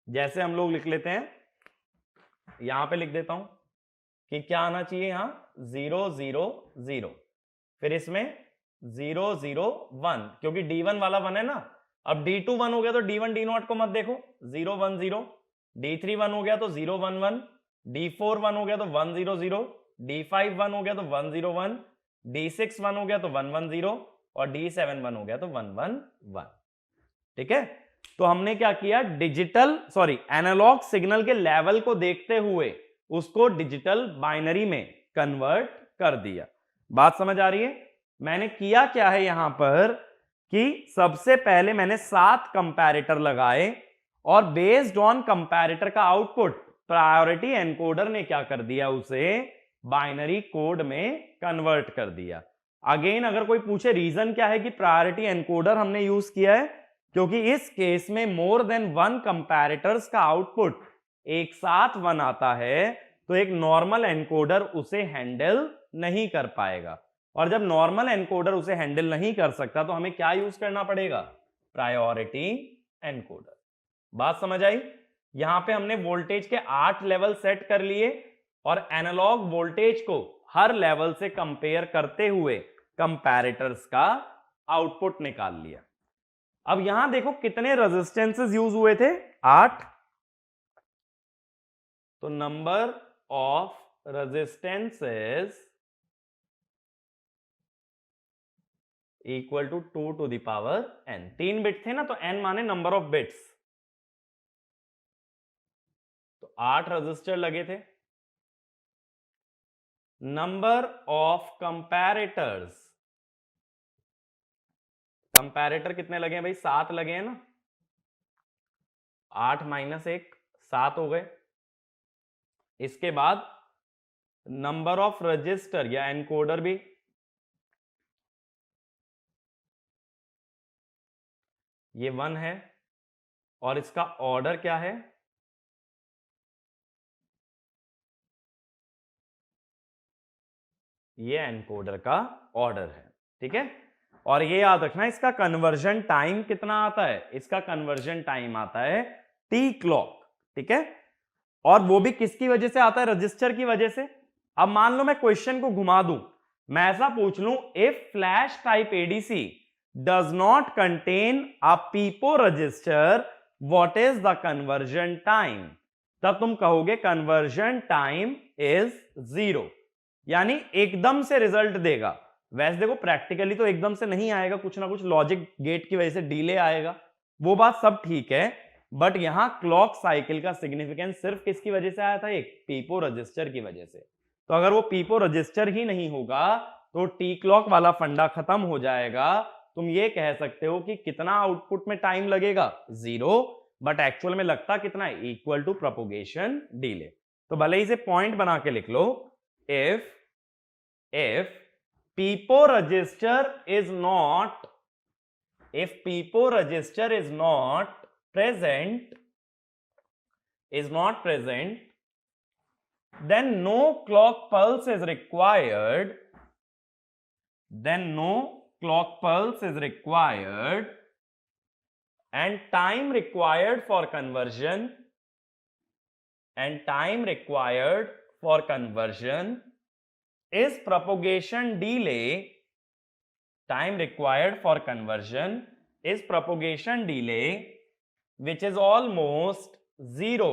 जैसे हम लोग लिख लेते हैं, यहां पे लिख देता हूं कि क्या आना चाहिए, यहां 0 0 0, फिर इसमें 0 0 1, क्योंकि D1 वाला 1 है ना। अब D2 1 हो गया तो D1 D नॉट को मत देखो, 0 1 0, D3 1 हो गया तो 0 1 1, D4 1 हो गया तो 1 0 0, D5 1 हो गया तो 1 0 1, D6 1 हो गया तो 1 1 0 और D7 1 हो गया तो 1 1 1। ठीक है, तो हमने क्या किया, एनालॉग सिग्नल के लेवल को देखते हुए उसको डिजिटल बाइनरी में कन्वर्ट कर दिया। बात समझ आ रही है? मैंने किया क्या है यहां पर कि सबसे पहले मैंने 7 कंपैरेटर लगाए और बेस्ड ऑन कंपैरेटर का आउटपुट प्रायोरिटी एनकोडर ने क्या कर दिया, उसे बाइनरी कोड में कन्वर्ट कर दिया। अगेन अगर कोई पूछे रीजन क्या है कि प्रायोरिटी एनकोडर हमने यूज किया है, क्योंकि इस केस में मोर देन 1 कंपैरेटर्स का आउटपुट एक साथ 1 आता है, तो एक नॉर्मल एनकोडर उसे हैंडल नहीं कर पाएगा। और जब नॉर्मल एनकोडर उसे हैंडल नहीं कर सकता तो हमें क्या यूज करना पड़ेगा, प्रायोरिटी एनकोडर। बात समझ आई? यहां पे हमने वोल्टेज के 8 लेवल सेट कर लिए और एनालॉग वोल्टेज को हर लेवल से कंपेयर करते हुए कंपैरेटर्स का आउटपुट निकाल लिया। अब यहां देखो कितने रेजिस्टेंसेस यूज हुए थे, 8, तो number of resistances equal to 2 to the power n। 3 bit थे ना, तो n माने नंबर ऑफ बिट्स, तो 8 रजिस्टर लगे थे। नंबर ऑफ कंपैरेटर्स, कंपैरेटर कितने लगे हैं भाई, 7 लगे हैं ना, 8 माइनस 1 7 हो गए। इसके बाद नंबर ऑफ रजिस्टर या एनकोडर भी, ये 1 है और इसका ऑर्डर क्या है, ये एनकोडर का ऑर्डर है। ठीक है, और ये याद रखना इसका कन्वर्जन टाइम कितना आता है, इसका कन्वर्जन टाइम आता है टी क्लॉक। ठीक है, और वो भी किसकी वजह से आता है, रजिस्टर की वजह से। अब मान लो मैं क्वेश्चन को घुमा दूं, मैं ऐसा पूछ लूं, if flash type ADC does not contain a PIPO register what is the conversion time, तब तुम कहोगे कन्वर्जन टाइम इज 0, यानी एकदम से रिजल्ट देगा। वैसे देखो प्रैक्टिकली तो एकदम से नहीं आएगा, कुछ ना कुछ लॉजिक गेट की वजह से डिले आएगा, वो बात सब ठीक है, बट यहां क्लॉक साइकिल का सिग्निफिकेंस सिर्फ किसकी वजह से आया था, एक पीपो रजिस्टर की वजह से। तो अगर वो पीपो रजिस्टर ही नहीं होगा तो टी क्लॉक वाला फंडा खत्म हो जाएगा। तुम ये कह सकते हो कि कितना आउटपुट में टाइम लगेगा, 0, बट एक्चुअल में लगता कितना है, इक्वल टू प्रोपोगेशन डिले। तो भले ही इसे पॉइंट बना के लिख लो, if PIPO register is not, if PIPO register is not present, then no clock pulse is required, then no clock pulse is required, and time required for conversion, is propagation delay. Time required for conversion is propagation delay which is almost 0,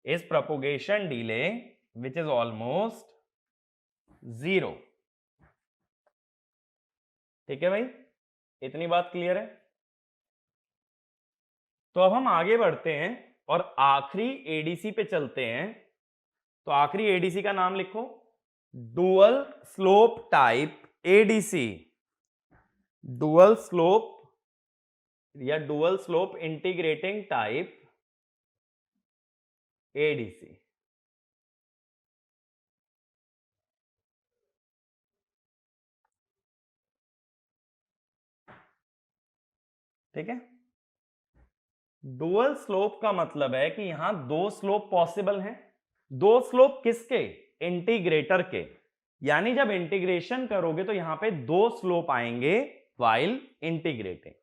is propagation delay which is almost 0। ठीक है भाई, इतनी बात clear है? तो अब हम आगे बढ़ते हैं और आखिरी एडीसी पे चलते हैं। तो आखिरी एडीसी का नाम लिखो, dual slope type ADC, dual slope या dual slope integrating type ADC. ठीक है, डुअल स्लोप का मतलब है कि यहां दो स्लोप पॉसिबल हैं। दो स्लोप किसके? इंटीग्रेटर के। यानी जब इंटीग्रेशन करोगे तो यहां पे दो स्लोप आएंगे वाइल इंटीग्रेटिंग।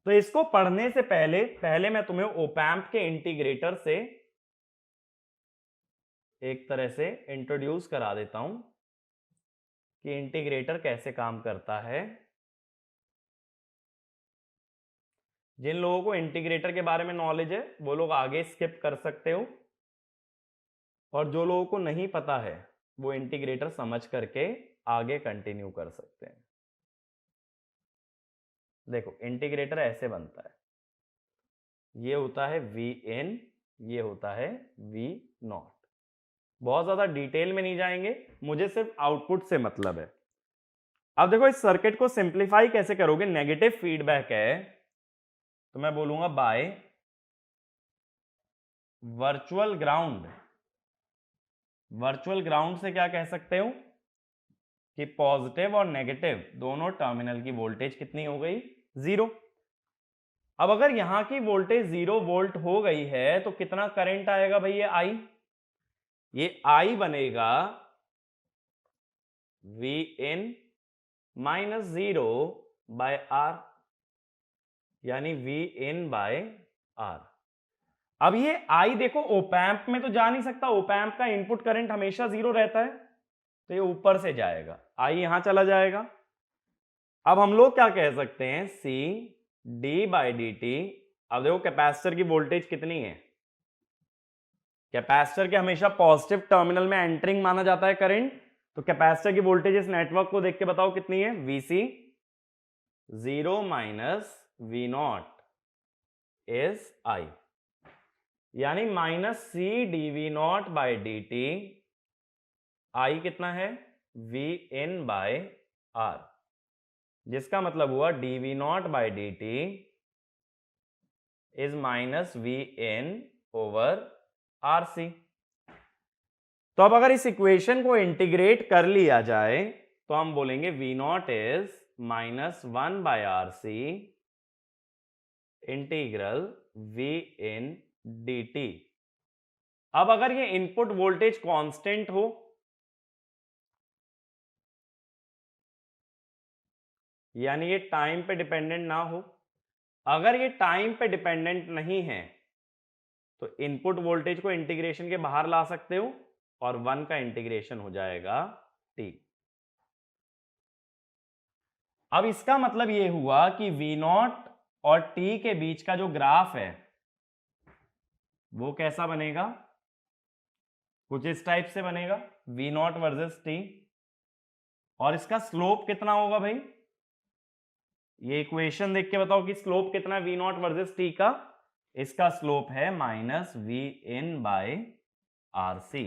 तो इसको पढ़ने से पहले पहले मैं तुम्हें ओपैम्प के इंटीग्रेटर से एक तरह से इंट्रोड्यूस करा देता हूं कि इंटीग्रेटर कैसे काम करता है। जिन लोगों को इंटीग्रेटर के बारे में नॉलेज है वो लोग आगे स्किप कर सकते हो, और जो लोगों को नहीं पता है वो इंटीग्रेटर समझ करके आगे कंटिन्यू कर सकते हैं। देखो इंटीग्रेटर ऐसे बनता है, ये होता है वी इन, ये होता है वी नॉट। बहुत ज्यादा डिटेल में नहीं जाएंगे, मुझे सिर्फ आउटपुट से मतलब है। अब देखो इस सर्किट को सिंप्लीफाई कैसे करोगे। नेगेटिव फीडबैक है तो मैं बोलूंगा by virtual ground. Virtual ground से क्या कह सकते हो कि पॉजिटिव और नेगेटिव दोनों टर्मिनल की वोल्टेज कितनी हो गई? 0। अब अगर यहां की वोल्टेज 0 वोल्ट हो गई है तो कितना करंट आएगा भाई? ये आई बनेगा V in minus 0 by R, यानी वी इन बाय आर। अब ये आई देखो ओपैम्प में तो जा नहीं सकता, ओपैम्प का इनपुट करंट हमेशा 0 रहता है, तो ये ऊपर से जाएगा, आई यहां चला जाएगा। अब हम लोग क्या कह सकते हैं? C D by D T. अब देखो कैपेसिटर की वोल्टेज कितनी है? कैपेसिटर के हमेशा पॉजिटिव टर्मिनल में एंटरिंग माना जाता है करंट, तो कैपेसिटर की वोल्टेज इस नेटवर्क को देख के बताओ कितनी है? VC 0 minus V not is I, यानी minus C D V naught by D T. I कितना है? वी इन बाय आर, जिसका मतलब हुआ D V naught by D T is minus V in over R C. तो अब अगर इस इक्वेशन को इंटीग्रेट कर लिया जाए तो हम बोलेंगे V not is minus 1 by R C integral V in D T. अब अगर ये इनपुट वोल्टेज कांस्टेंट हो, यानी ये टाइम पे डिपेंडेंट ना हो, अगर ये टाइम पे डिपेंडेंट नहीं है तो इनपुट वोल्टेज को इंटीग्रेशन के बाहर ला सकते हो और 1 का इंटीग्रेशन हो जाएगा t। अब इसका मतलब ये हुआ कि v0 और t के बीच का जो ग्राफ है वो कैसा बनेगा? कुछ इस टाइप से बनेगा, v0 वर्सेस t। और इसका स्लोप कितना होगा भाई? ये इक्वेशन देख के बताओ कि स्लोप कितना v0 वर्सेस t का? इसका स्लोप है minus V in by R C.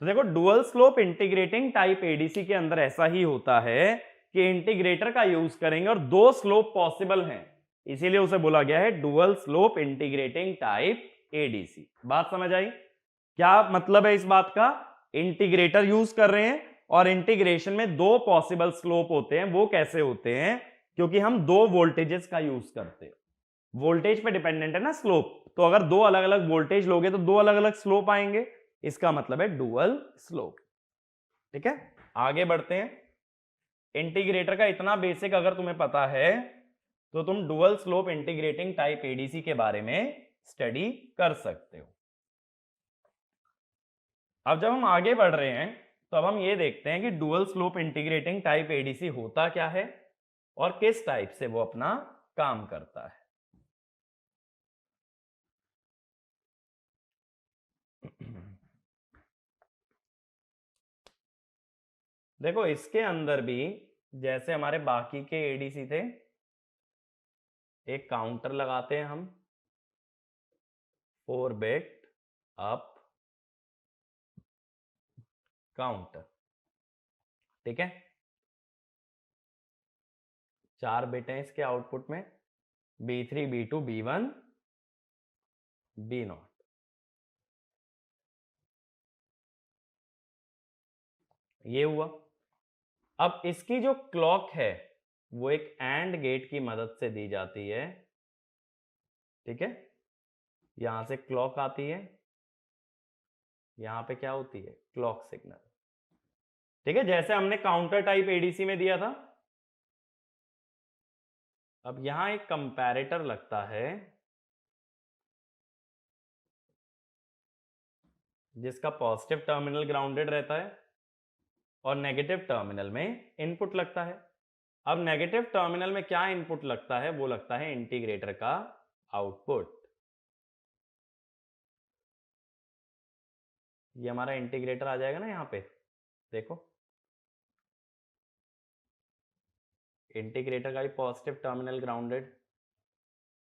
तो देखो dual slope integrating type ADC के अंदर ऐसा ही होता है कि इंटीग्रेटर का यूज करेंगे और दो स्लोप पॉसिबल हैं, इसीलिए उसे बोला गया है dual slope integrating type ADC. बात समझ आई? क्या मतलब है इस बात का? इंटीग्रेटर यूज कर रहे हैं और इंटीग्रेशन में दो पॉसिबल स्लोप होते हैं। वो कैसे होते हैं? क्योंकि हम दो वोल्टेजेस का यूज करते हैं, वोल्टेज पे डिपेंडेंट है ना स्लोप, तो अगर दो अलग अलग वोल्टेज लोगे तो दो अलग अलग स्लोप आएंगे, इसका मतलब है डुअल स्लोप। ठीक है, आगे बढ़ते हैं। इंटीग्रेटर का इतना बेसिक अगर तुम्हें पता है तो तुम dual slope integrating type ADC के बारे में स्टडी कर सकते हो। अब जब हम आगे बढ़ रहे हैं तो अब हम ये देखते हैं कि dual slope integrating type ADC होता क्या है और किस टाइप से वो अपना काम करता है। देखो इसके अंदर भी जैसे हमारे बाकी के एडीसी थे एक काउंटर लगाते हैं हम, 4 बिट अप काउंटर, ठीक है। 4 बिट हैं इसके आउटपुट में, B3 B2 B1 B0। ये हुआ। अब इसकी जो क्लॉक है वो एक एंड गेट की मदद से दी जाती है, ठीक है। यहां से क्लॉक आती है, यहां पे क्या होती है, क्लॉक सिग्नल, ठीक है, जैसे हमने काउंटर टाइप एडीसी में दिया था। अब यहां एक कंपैरेटर लगता है जिसका पॉजिटिव टर्मिनल ग्राउंडेड रहता है और नेगेटिव टर्मिनल में इनपुट लगता है। अब नेगेटिव टर्मिनल में क्या इनपुट लगता है, वो लगता है इंटीग्रेटर का आउटपुट। ये हमारा इंटीग्रेटर आ जाएगा ना यहां पे, देखो इंटीग्रेटर का भी positive terminal grounded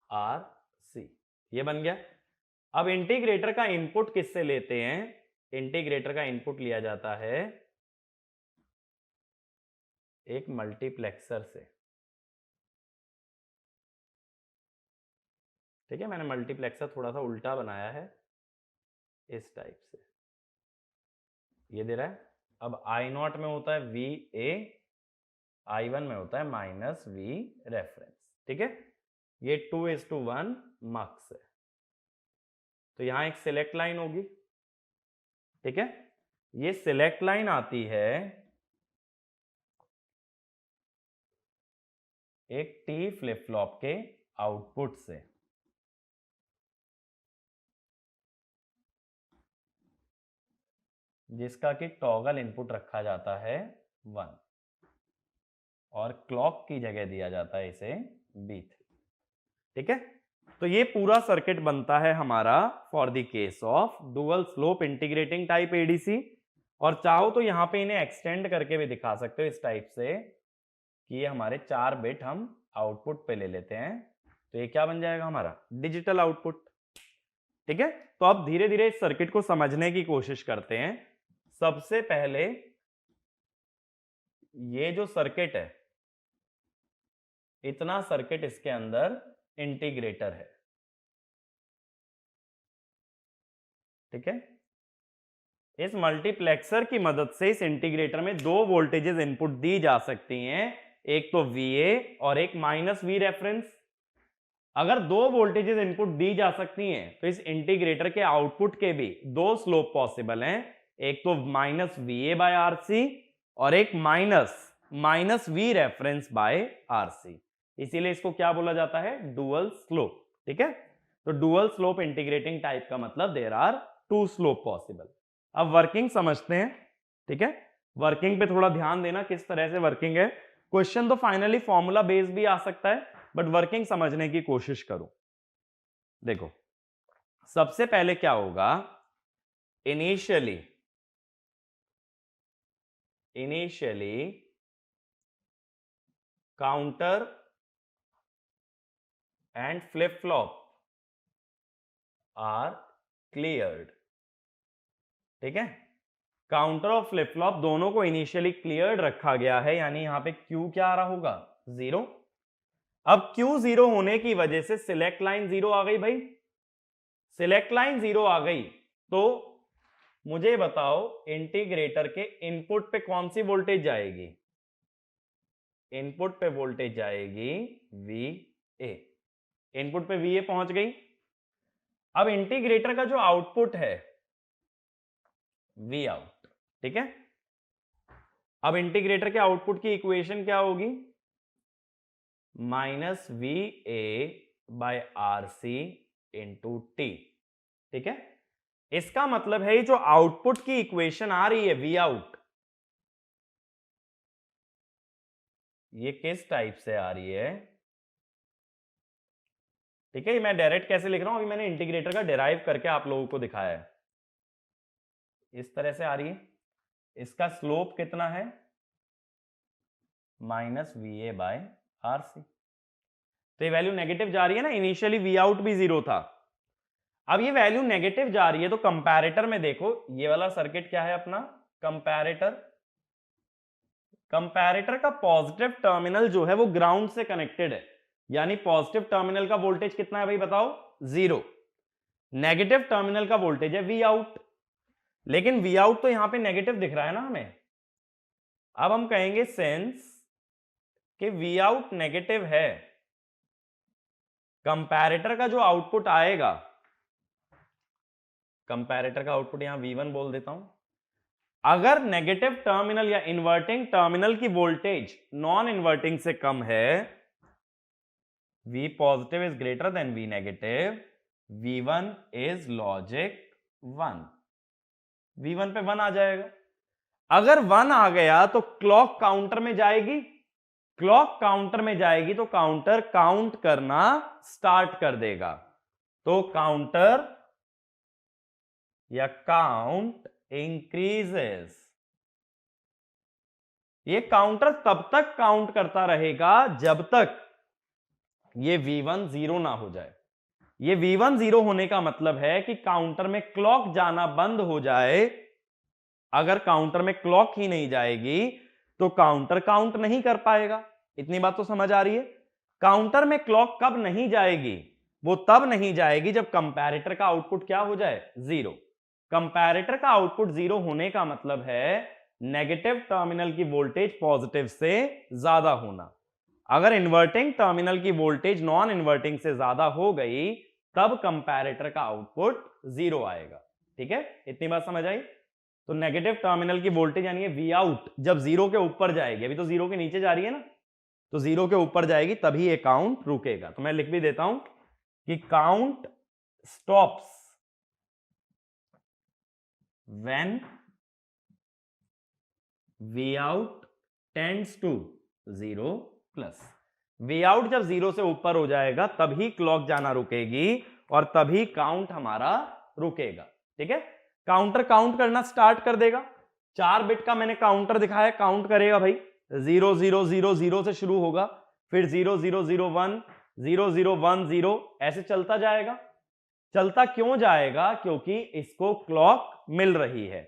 R C, ये बन गया। अब इंटीग्रेटर का इनपुट किससे लेते हैं, इंटीग्रेटर का इनपुट लिया जाता है एक मल्टीप्लेक्सर से, ठीक है। मैंने मल्टीप्लेक्सर थोड़ा सा उल्टा बनाया है इस टाइप से, ये दे रहा है। अब I0 में होता है VA, I1 में होता है माइनस V रेफरेंस, ठीक है। ये 2:1 मक्स है, तो यहां एक सिलेक्ट लाइन होगी, ठीक है। ये सिलेक्ट लाइन आती है एक T फ्लिप फ्लॉप के आउटपुट से, जिसका कि टॉगल इनपुट रखा जाता है 1 और क्लॉक की जगह दिया जाता है इसे B3, ठीक है। तो ये पूरा सर्किट बनता है हमारा for the case of dual slope integrating type ADC. और चाहो तो यहां पे इन्हें एक्सटेंड करके भी दिखा सकते हो इस टाइप से कि ये हमारे 4 बिट हम आउटपुट पे ले लेते हैं, तो ये क्या बन जाएगा हमारा डिजिटल आउटपुट, ठीक है। तो अब धीरे धीरे इस सर्किट को समझने की कोशिश करते हैं। सबसे पहले ये जो सर्किट है, इतना सर्किट इसके अंदर इंटीग्रेटर है, ठीक है। इस मल्टीप्लेक्सर की मदद से इस इंटीग्रेटर में 2 वोल्टेजेस इनपुट दी जा सकती हैं, एक तो VA और एक माइनस V रेफरेंस। अगर 2 वोल्टेजेस इनपुट दी जा सकती हैं तो इस इंटीग्रेटर के आउटपुट के भी 2 स्लोप पॉसिबल हैं, एक तो माइनस VA बाय RC और एक minus V reference by RC। इसीलिए इसको क्या बोला जाता है, डुअल स्लोप, ठीक है। तो डुअल स्लोप इंटीग्रेटिंग टाइप का मतलब देयर आर 2 स्लोप पॉसिबल। अब वर्किंग समझते हैं, ठीक है। वर्किंग पे थोड़ा ध्यान देना, किस तरह से वर्किंग है। क्वेश्चन तो फाइनली फॉर्मूला बेस्ड भी आ सकता है, बट वर्किंग समझने की कोशिश करो। देखो सबसे पहले क्या होगा, initially counter and flip flop are cleared, ठीक है। काउंटर और फ्लिप फ्लॉप दोनों को इनिशियली क्लियर्ड रखा गया है, यानी यहां पे Q क्या आ रहा होगा, 0। अब Q 0 होने की वजह से सिलेक्ट लाइन 0 आ गई भाई, सिलेक्ट लाइन 0 आ गई। तो मुझे बताओ इंटीग्रेटर के इनपुट पे कौन सी वोल्टेज जाएगी, इनपुट पे वोल्टेज जाएगी VA, इनपुट पे VA पहुंच गई। अब इंटीग्रेटर का जो आउटपुट है V आउट, ठीक है। अब इंटीग्रेटर के आउटपुट की इक्वेशन क्या होगी, minus VA by RC into T, ठीक है। इसका मतलब है जो आउटपुट की इक्वेशन आ रही है V आउट, ये किस टाइप से आ रही है, ठीक है। मैं डायरेक्ट कैसे लिख रहा हूं, अभी मैंने इंटीग्रेटर का डिराइव करके आप लोगों को दिखाया है, इस तरह से आ रही है। इसका स्लोप कितना है, माइनस VA बाय RC, तो ये वैल्यू नेगेटिव जा रही है ना, इनिशियली वी आउट भी 0 था, अब ये वैल्यू नेगेटिव जा रही है, तो कंपैरेटर में देखो ये वाला सर्किट क्या है अपना, कंपैरेटर। कंपैरेटर का पॉजिटिव टर्मिनल जो है वो ग्राउंड से कनेक्टेड है, यानी पॉजिटिव टर्मिनल का वोल्टेज कितना है भाई बताओ, 0। नेगेटिव टर्मिनल का वोल्टेज है वी आउट, लेकिन वी आउट तो यहां पे नेगेटिव दिख रहा है ना हमें। अब हम कहेंगे सेंस कि वी आउट नेगेटिव है, कंपैरेटर का जो आउटपुट आएगा, कंपैरेटर का आउटपुट यहां V1 बोल देता हूं, अगर नेगेटिव टर्मिनल या इन्वर्टिंग टर्मिनल की वोल्टेज नॉन इन्वर्टिंग से कम है, V positive is greater than V negative, V1 is logic 1, V1 पे 1 आ जाएगा। अगर 1 आ गया तो क्लॉक काउंटर में जाएगी, क्लॉक काउंटर में जाएगी तो काउंटर काउंट करना स्टार्ट कर देगा, तो काउंटर या काउंट इंक्रीजेस। ये काउंटर तब तक काउंट करता रहेगा जब तक ये V1 0 ना हो जाए। ये V1 0 होने का मतलब है कि काउंटर में क्लॉक जाना बंद हो जाए। अगर काउंटर में क्लॉक ही नहीं जाएगी तो काउंटर काउंट नहीं कर पाएगा। इतनी बात तो समझ आ रही है। काउंटर में क्लॉक कब नहीं जाएगी, वो तब नहीं जाएगी जब कंपैरेटर का आउटपुट क्या हो जाए, 0। कंपैरेटर का आउटपुट 0 होने का मतलब है नेगेटिव टर्मिनल की वोल्टेज पॉजिटिव से ज्यादा होना। अगर इन्वर्टिंग टर्मिनल की वोल्टेज नॉन इन्वर्टिंग से ज्यादा हो गई तब कंपैरेटर का आउटपुट 0 आएगा। ठीक है, इतनी बात समझ आई। तो नेगेटिव टर्मिनल की वोल्टेज यानी वी आउट जब 0 के ऊपर जाएगी, अभी तो 0 के नीचे जा रही है ना, तो 0 के ऊपर जाएगी तभी ये काउंट रुकेगा। तो मैं लिख भी देता हूं कि count stops when V out tends to 0 plus. V out जब 0 से ऊपर हो जाएगा तभी क्लॉक जाना रुकेगी और तभी काउंट हमारा रुकेगा। ठीक है, काउंटर काउंट करना स्टार्ट कर देगा। 4 बिट का मैंने काउंटर दिखाया, काउंट करेगा भाई, 0 0 0 0 से शुरू होगा, फिर 0 0 0 1 0 0 1 0 ऐसे चलता जाएगा। चलता क्यों जाएगा, क्योंकि इसको क्लॉक मिल रही है।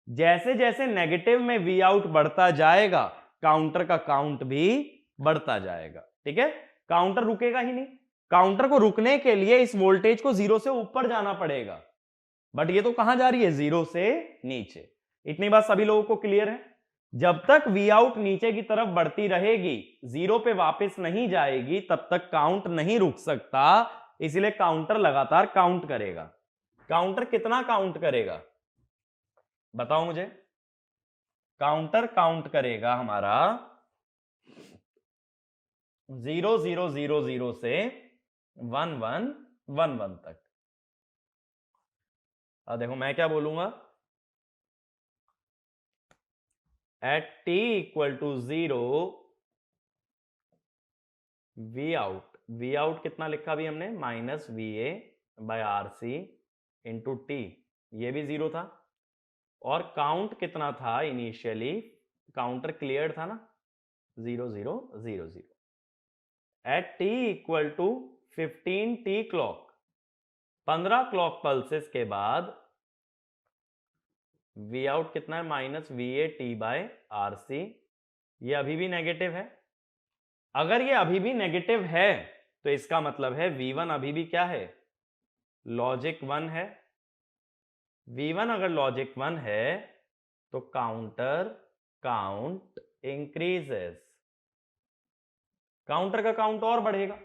जैसे जैसे नेगेटिव में वी आउट बढ़ता जाएगा काउंटर का काउंट भी बढ़ता जाएगा। ठीक है, काउंटर रुकेगा ही नहीं। काउंटर को रुकने के लिए इस वोल्टेज को 0 से ऊपर जाना पड़ेगा, बट ये तो कहां जा रही है, 0 से नीचे। इतनी बात सभी लोगों को क्लियर है। जब तक वी आउट नीचे की तरफ बढ़ती रहेगी, 0 पे वापस नहीं जाएगी, तब तक काउंट नहीं रुक सकता। इसलिए काउंटर लगातार काउंट करेगा। काउंटर कितना काउंट करेगा बताओ मुझे। काउंटर काउंट करेगा हमारा 0 0 0 0 से 1 1 1 1 तक। अब देखो मैं क्या बोलूंगा, at t equal to 0 V out, V out कितना लिखा अभी हमने, minus V A by R C into T, ये भी 0 था। और काउंट कितना था इनिशियली, काउंटर क्लियर था ना, 0 0 0 0। At t equal to 15 t clock, 15 clock pulses के बाद वी आउट कितना है, minus V A T by R C. ये अभी भी नेगेटिव है। अगर ये अभी भी नेगेटिव है तो इसका मतलब है V1 अभी भी क्या है, लॉजिक 1 है। V1 अगर लॉजिक 1 है तो काउंटर काउंट इंक्रीजेस, काउंटर का काउंट और बढ़ेगा।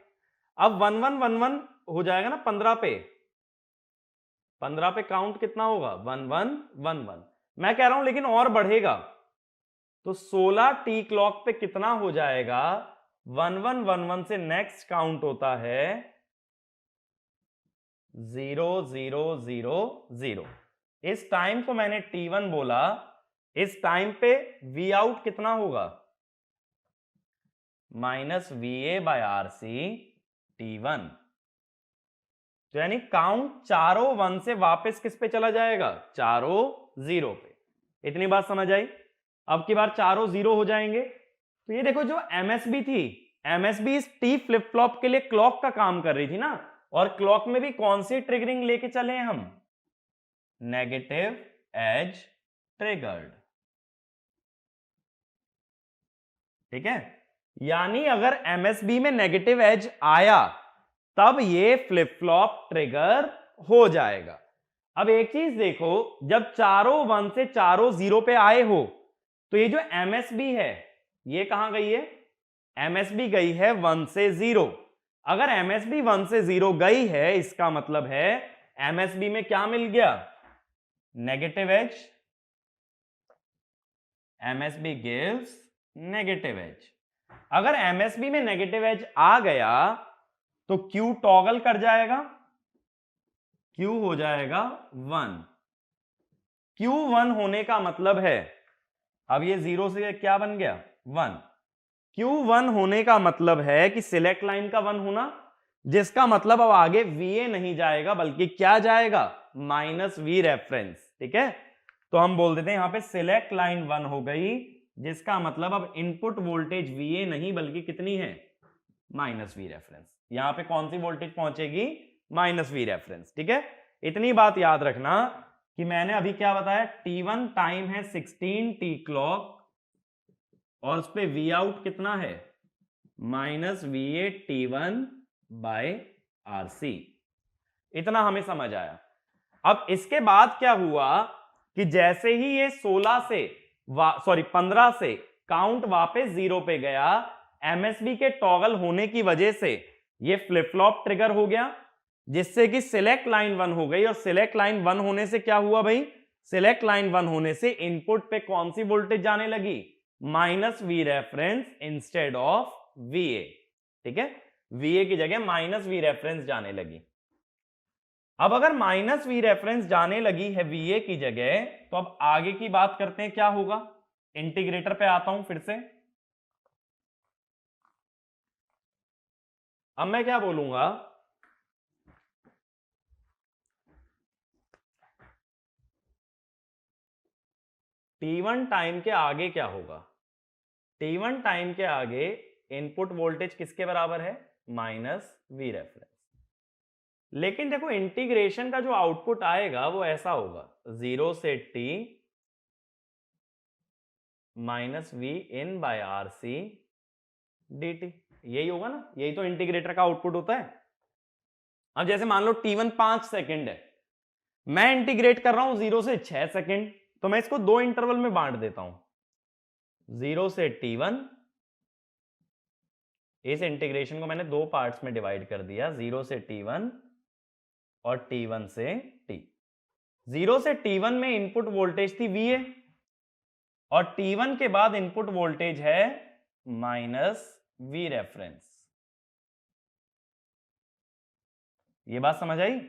अब 1 1 1 1 हो जाएगा ना 15 पे, 15 पे काउंट कितना होगा, 1 1 1 1। मैं कह रहा हूं लेकिन और बढ़ेगा, तो 16 टी क्लॉक पे कितना हो जाएगा, 1 1 1 1 से नेक्स्ट काउंट होता है 0 0 0 0। इस टाइम को मैंने T1 बोला। इस टाइम पे वी आउट कितना होगा, minus V A by R C T1। तो यानी काउंट चारों 1 से वापस किस पे चला जाएगा, चारों 0 पे। इतनी बात समझ आई। अब की बार चारों 0 हो जाएंगे। तो ये देखो जो MSB थी एमएसबी इस टी फ्लिप फ्लॉप के लिए क्लॉक का काम कर रही थी ना, और क्लॉक में भी कौन सी ट्रिगरिंग लेके चले हैं हम? Negative edge triggered. ठीक है, यानी अगर एमएसबी में नेगेटिव एज आया तब ये फ्लिप फ्लॉप ट्रिगर हो जाएगा। अब एक चीज देखो, जब चारों 1 से चारों 0 पे आए हो तो ये जो एमएसबी है ये कहां गई है? एमएसबी गई है 1 से 0। अगर एमएसबी 1 से 0 गई है, इसका मतलब है एमएसबी में क्या मिल गया? Negative edge. MSB gives negative edge. अगर एमएसबी में नेगेटिव एज आ गया तो क्यू टॉगल कर जाएगा, क्यू हो जाएगा 1। क्यू 1 होने का मतलब है, अब ये 0 से क्या बन गया? 1। क्यू 1 होने का मतलब है कि सिलेक्ट लाइन का 1 होना, जिसका मतलब अब आगे वीए नहीं जाएगा बल्कि क्या जाएगा? Minus V reference. ठीक है, तो हम बोल देते हैं यहां पे सिलेक्ट लाइन 1 हो गई, जिसका मतलब अब इनपुट वोल्टेज वीए नहीं बल्कि कितनी है? Minus V reference. यहां पे कौन सी वोल्टेज पहुंचेगी? Minus V reference. ठीक है, इतनी बात याद रखना कि मैंने अभी क्या बताया, T1 टाइम है 16 टी क्लॉक, और उस पे वी आउट कितना है? Minus V A T1 by RC। इतना हमें समझ आया। अब इसके बाद क्या हुआ कि जैसे ही ये 16 से 15 से काउंट वापस 0 पे गया, एमएसबी के टॉगल होने की वजह से ये फ्लिप फ्लॉप ट्रिगर हो गया, जिससे कि सिलेक्ट लाइन 1 हो गई। और सिलेक्ट लाइन 1 होने से क्या हुआ भाई? सिलेक्ट लाइन 1 होने से इनपुट पे कौन सी वोल्टेज जाने लगी? Minus V reference instead of वीए। ठीक है, वीए की जगह माइनस वी रेफरेंस जाने लगी। अब अगर माइनस वी रेफरेंस जाने लगी है वीए की जगह, तो अब आगे की बात करते हैं क्या होगा। इंटीग्रेटर पे आता हूं फिर से। अब मैं क्या बोलूंगा, T1 टाइम के आगे क्या होगा? T1 टाइम के आगे इनपुट वोल्टेज किसके बराबर है? Minus V reference. लेकिन देखो इंटीग्रेशन का जो आउटपुट आएगा वो ऐसा होगा, 0 से T minus V in by RC dt। यही होगा ना, यही तो इंटीग्रेटर का आउटपुट होता है। अब जैसे मान लो T1 5 सेकंड है, मैं इंटीग्रेट कर रहा हूं 0 से 6 सेकंड, तो मैं इसको दो इंटरवल में बांट देता हूं, 0 से T1। इस इंटीग्रेशन को मैंने दो पार्ट्स में डिवाइड कर दिया, 0 से T1 और T1 से T। 0 से T1 में इनपुट वोल्टेज थी VA, और T1 के बाद इनपुट वोल्टेज है माइनस वी रेफरेंस। ये बात समझ आई?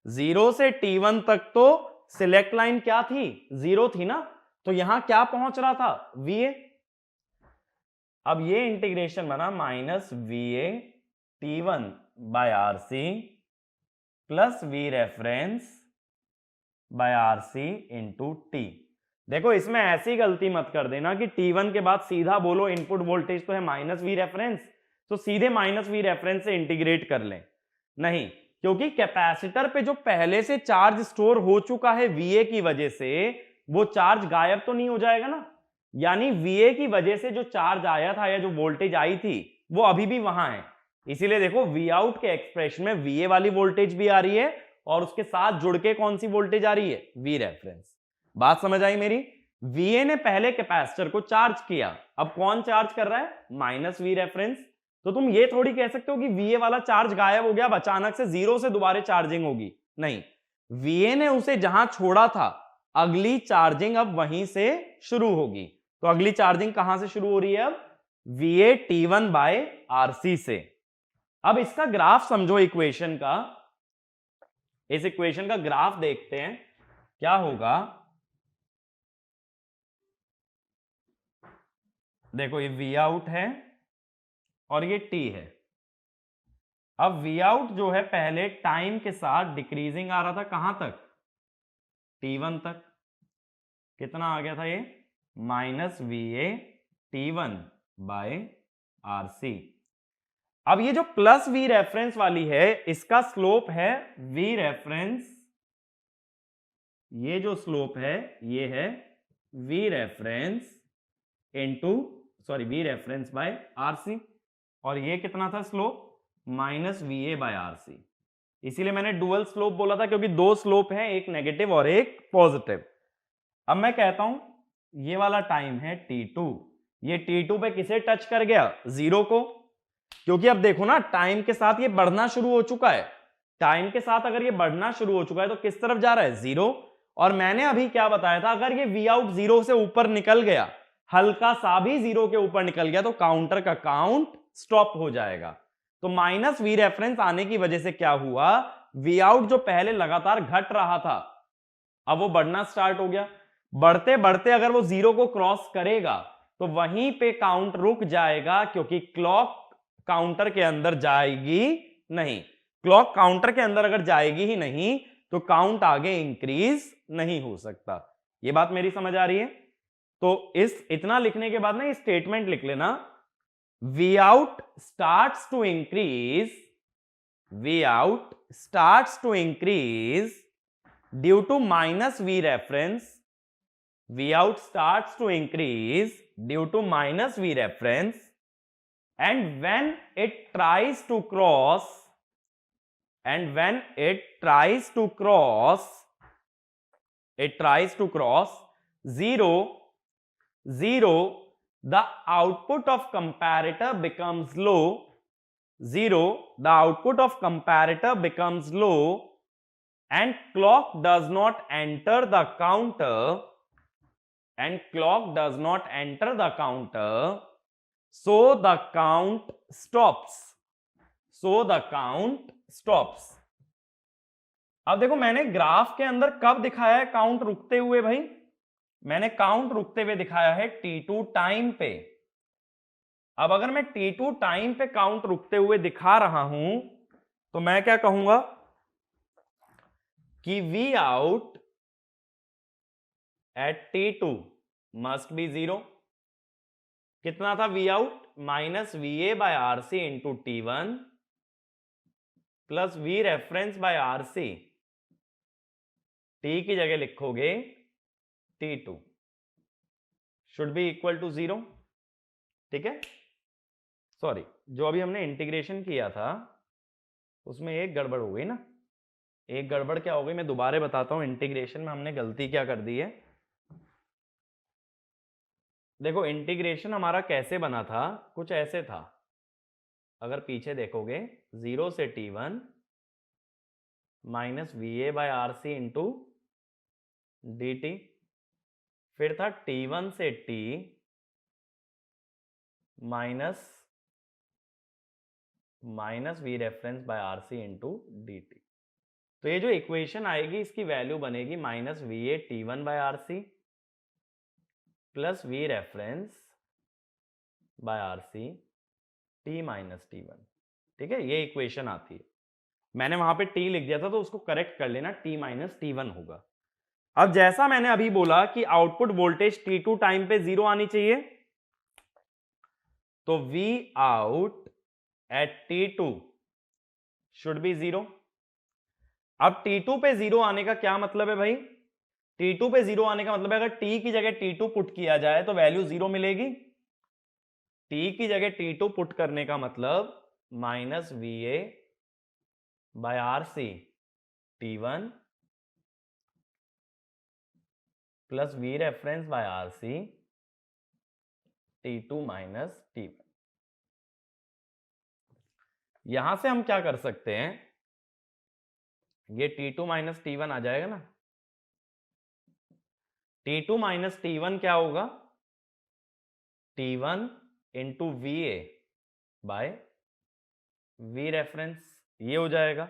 0 से T1 तक तो सिलेक्ट लाइन क्या थी? 0 थी ना, तो यहां क्या पहुंच रहा था? VA। अब ये इंटीग्रेशन बना minus VA T1 by RC plus V reference by RC into T। देखो इसमें ऐसी गलती मत कर देना कि T1 के बाद सीधा बोलो इनपुट वोल्टेज तो है माइनस वी रेफरेंस, तो सीधे माइनस वी रेफरेंस से इंटीग्रेट कर लें। नहीं, क्योंकि कैपेसिटर पे जो पहले से चार्ज स्टोर हो चुका है VA की वजह से, वो चार्ज गायब तो नहीं हो जाएगा ना। यानी VA की वजह से जो चार्ज आया था या जो वोल्टेज आई थी वो अभी भी वहां है। इसीलिए देखो वी आउट के एक्सप्रेशन में VA वाली वोल्टेज भी आ रही है और उसके साथ जुड़ के कौन सी वोल्टेज आ रही है? V reference. बात समझ आई मेरी? VA ने पहले कैपेसिटर को चार्ज किया, अब कौन चार्ज कर रहा है? Minus V reference. तो तुम ये थोड़ी कह सकते हो कि VA वाला चार्ज गायब हो गया, अब अचानक से 0 से दोबारा चार्जिंग होगी। नहीं, VA ने उसे जहां छोड़ा था, अगली चार्जिंग अब वहीं से शुरू होगी। तो अगली चार्जिंग कहां से शुरू हो रही है? अब VA T1 बाय RC से। अब इसका ग्राफ समझो इक्वेशन का, इस इक्वेशन का ग्राफ देखते हैं क्या होगा। देखो ये वी आउट है और ये टी है। अब वी आउट जो है पहले टाइम के साथ डिक्रीजिंग आ रहा था, कहां तक? T1 तक। कितना आ गया था ये? Minus V A T1 by RC। अब ये जो प्लस वी रेफरेंस वाली है इसका स्लोप है वी रेफरेंस, ये जो स्लोप है ये है V reference into sorry V reference by RC, और ये कितना था slope minus V A by RC. इसीलिए मैंने डुअल स्लोप बोला था क्योंकि दो स्लोप हैं, एक नेगेटिव और एक पॉजिटिव। अब मैं कहता हूं ये वाला टाइम है t2, ये t2 पे किसे टच कर गया, जीरो को, क्योंकि अब देखो ना टाइम के साथ ये बढ़ना शुरू हो चुका है। टाइम के साथ अगर ये बढ़ना शुरू हो चुका है तो किस तरफ जा रहा है, जीरो। और मैंने अभी क्या बताया था, अगर ये वी आउट जीरो से ऊपर निकल गया, हल्का सा भी जीरो के ऊपर निकल गया, तो काउंटर का काउंट स्टॉप हो जाएगा। तो माइनस वी रेफरेंस आने की वजह से क्या हुआ, वी आउट जो पहले लगातार घट रहा था अब वो बढ़ना स्टार्ट हो गया। बढ़ते बढ़ते अगर वो जीरो को क्रॉस करेगा तो वहीं पे काउंट रुक जाएगा, क्योंकि क्लॉक काउंटर के अंदर जाएगी नहीं। क्लॉक काउंटर के अंदर अगर जाएगी ही नहीं तो काउंट आगे इंक्रीज नहीं हो सकता। ये बात मेरी समझ आ रही है? तो इस इतना लिखने के बाद ना ये स्टेटमेंट लिख लेना, V out starts to increase, V out starts to increase due to minus V reference, V out starts to increase due to minus V reference, and when it tries to cross, and when it tries to cross, it tries to cross 0, 0, the output of comparator becomes low, 0, the output of comparator becomes low, and clock does not enter the counter, and clock does not enter the counter, so the count stops, so the count stops। अब देखो मैंने graph के अंदर कब दिखाया है count रुकते हुए, भाई मैंने काउंट रुकते हुए दिखाया है t2 टाइम पे। अब अगर मैं t2 टाइम पे काउंट रुकते हुए दिखा रहा हूं तो मैं क्या कहूंगा कि V out at t2 must be 0। कितना था V out, minus V A by R C into T1 plus V reference by R C, T की जगह लिखोगे T2 should be equal to 0। ठीक है, सॉरी जो अभी हमने इंटीग्रेशन किया था उसमें एक गड़बड़ हो गई ना। एक गड़बड़ क्या हो गई मैं दोबारा बताता हूं, इंटीग्रेशन में हमने गलती क्या कर दी है। देखो इंटीग्रेशन हमारा कैसे बना था, कुछ ऐसे था, अगर पीछे देखोगे 0 से T1 minus V A by R C into D T, फिर था T1 से T minus V reference by R C into D T. तो ये जो इक्वेशन आएगी इसकी वैल्यू बनेगी minus V A T1 by R C plus V reference by R C T minus T1। ठीक है, ये इक्वेशन आती है। मैंने वहां पे T लिख दिया था तो उसको करेक्ट कर लेना, T माइनस T1 होगा। अब जैसा मैंने अभी बोला कि आउटपुट वोल्टेज T2 टाइम पे 0 आनी चाहिए, तो V out at T2 should be 0। अब T2 पे 0 आने का क्या मतलब है भाई, T2 पे 0 आने का मतलब है अगर T की जगह T2 पुट किया जाए तो वैल्यू 0 मिलेगी। T की जगह T2 पुट करने का मतलब minus V A by R C T1 plus V reference by R C T2 minus T1। यहां से हम क्या कर सकते हैं, ये T2 माइनस T1 आ जाएगा ना, T2 माइनस T1 क्या होगा, T1 into V A by V reference, ये हो जाएगा।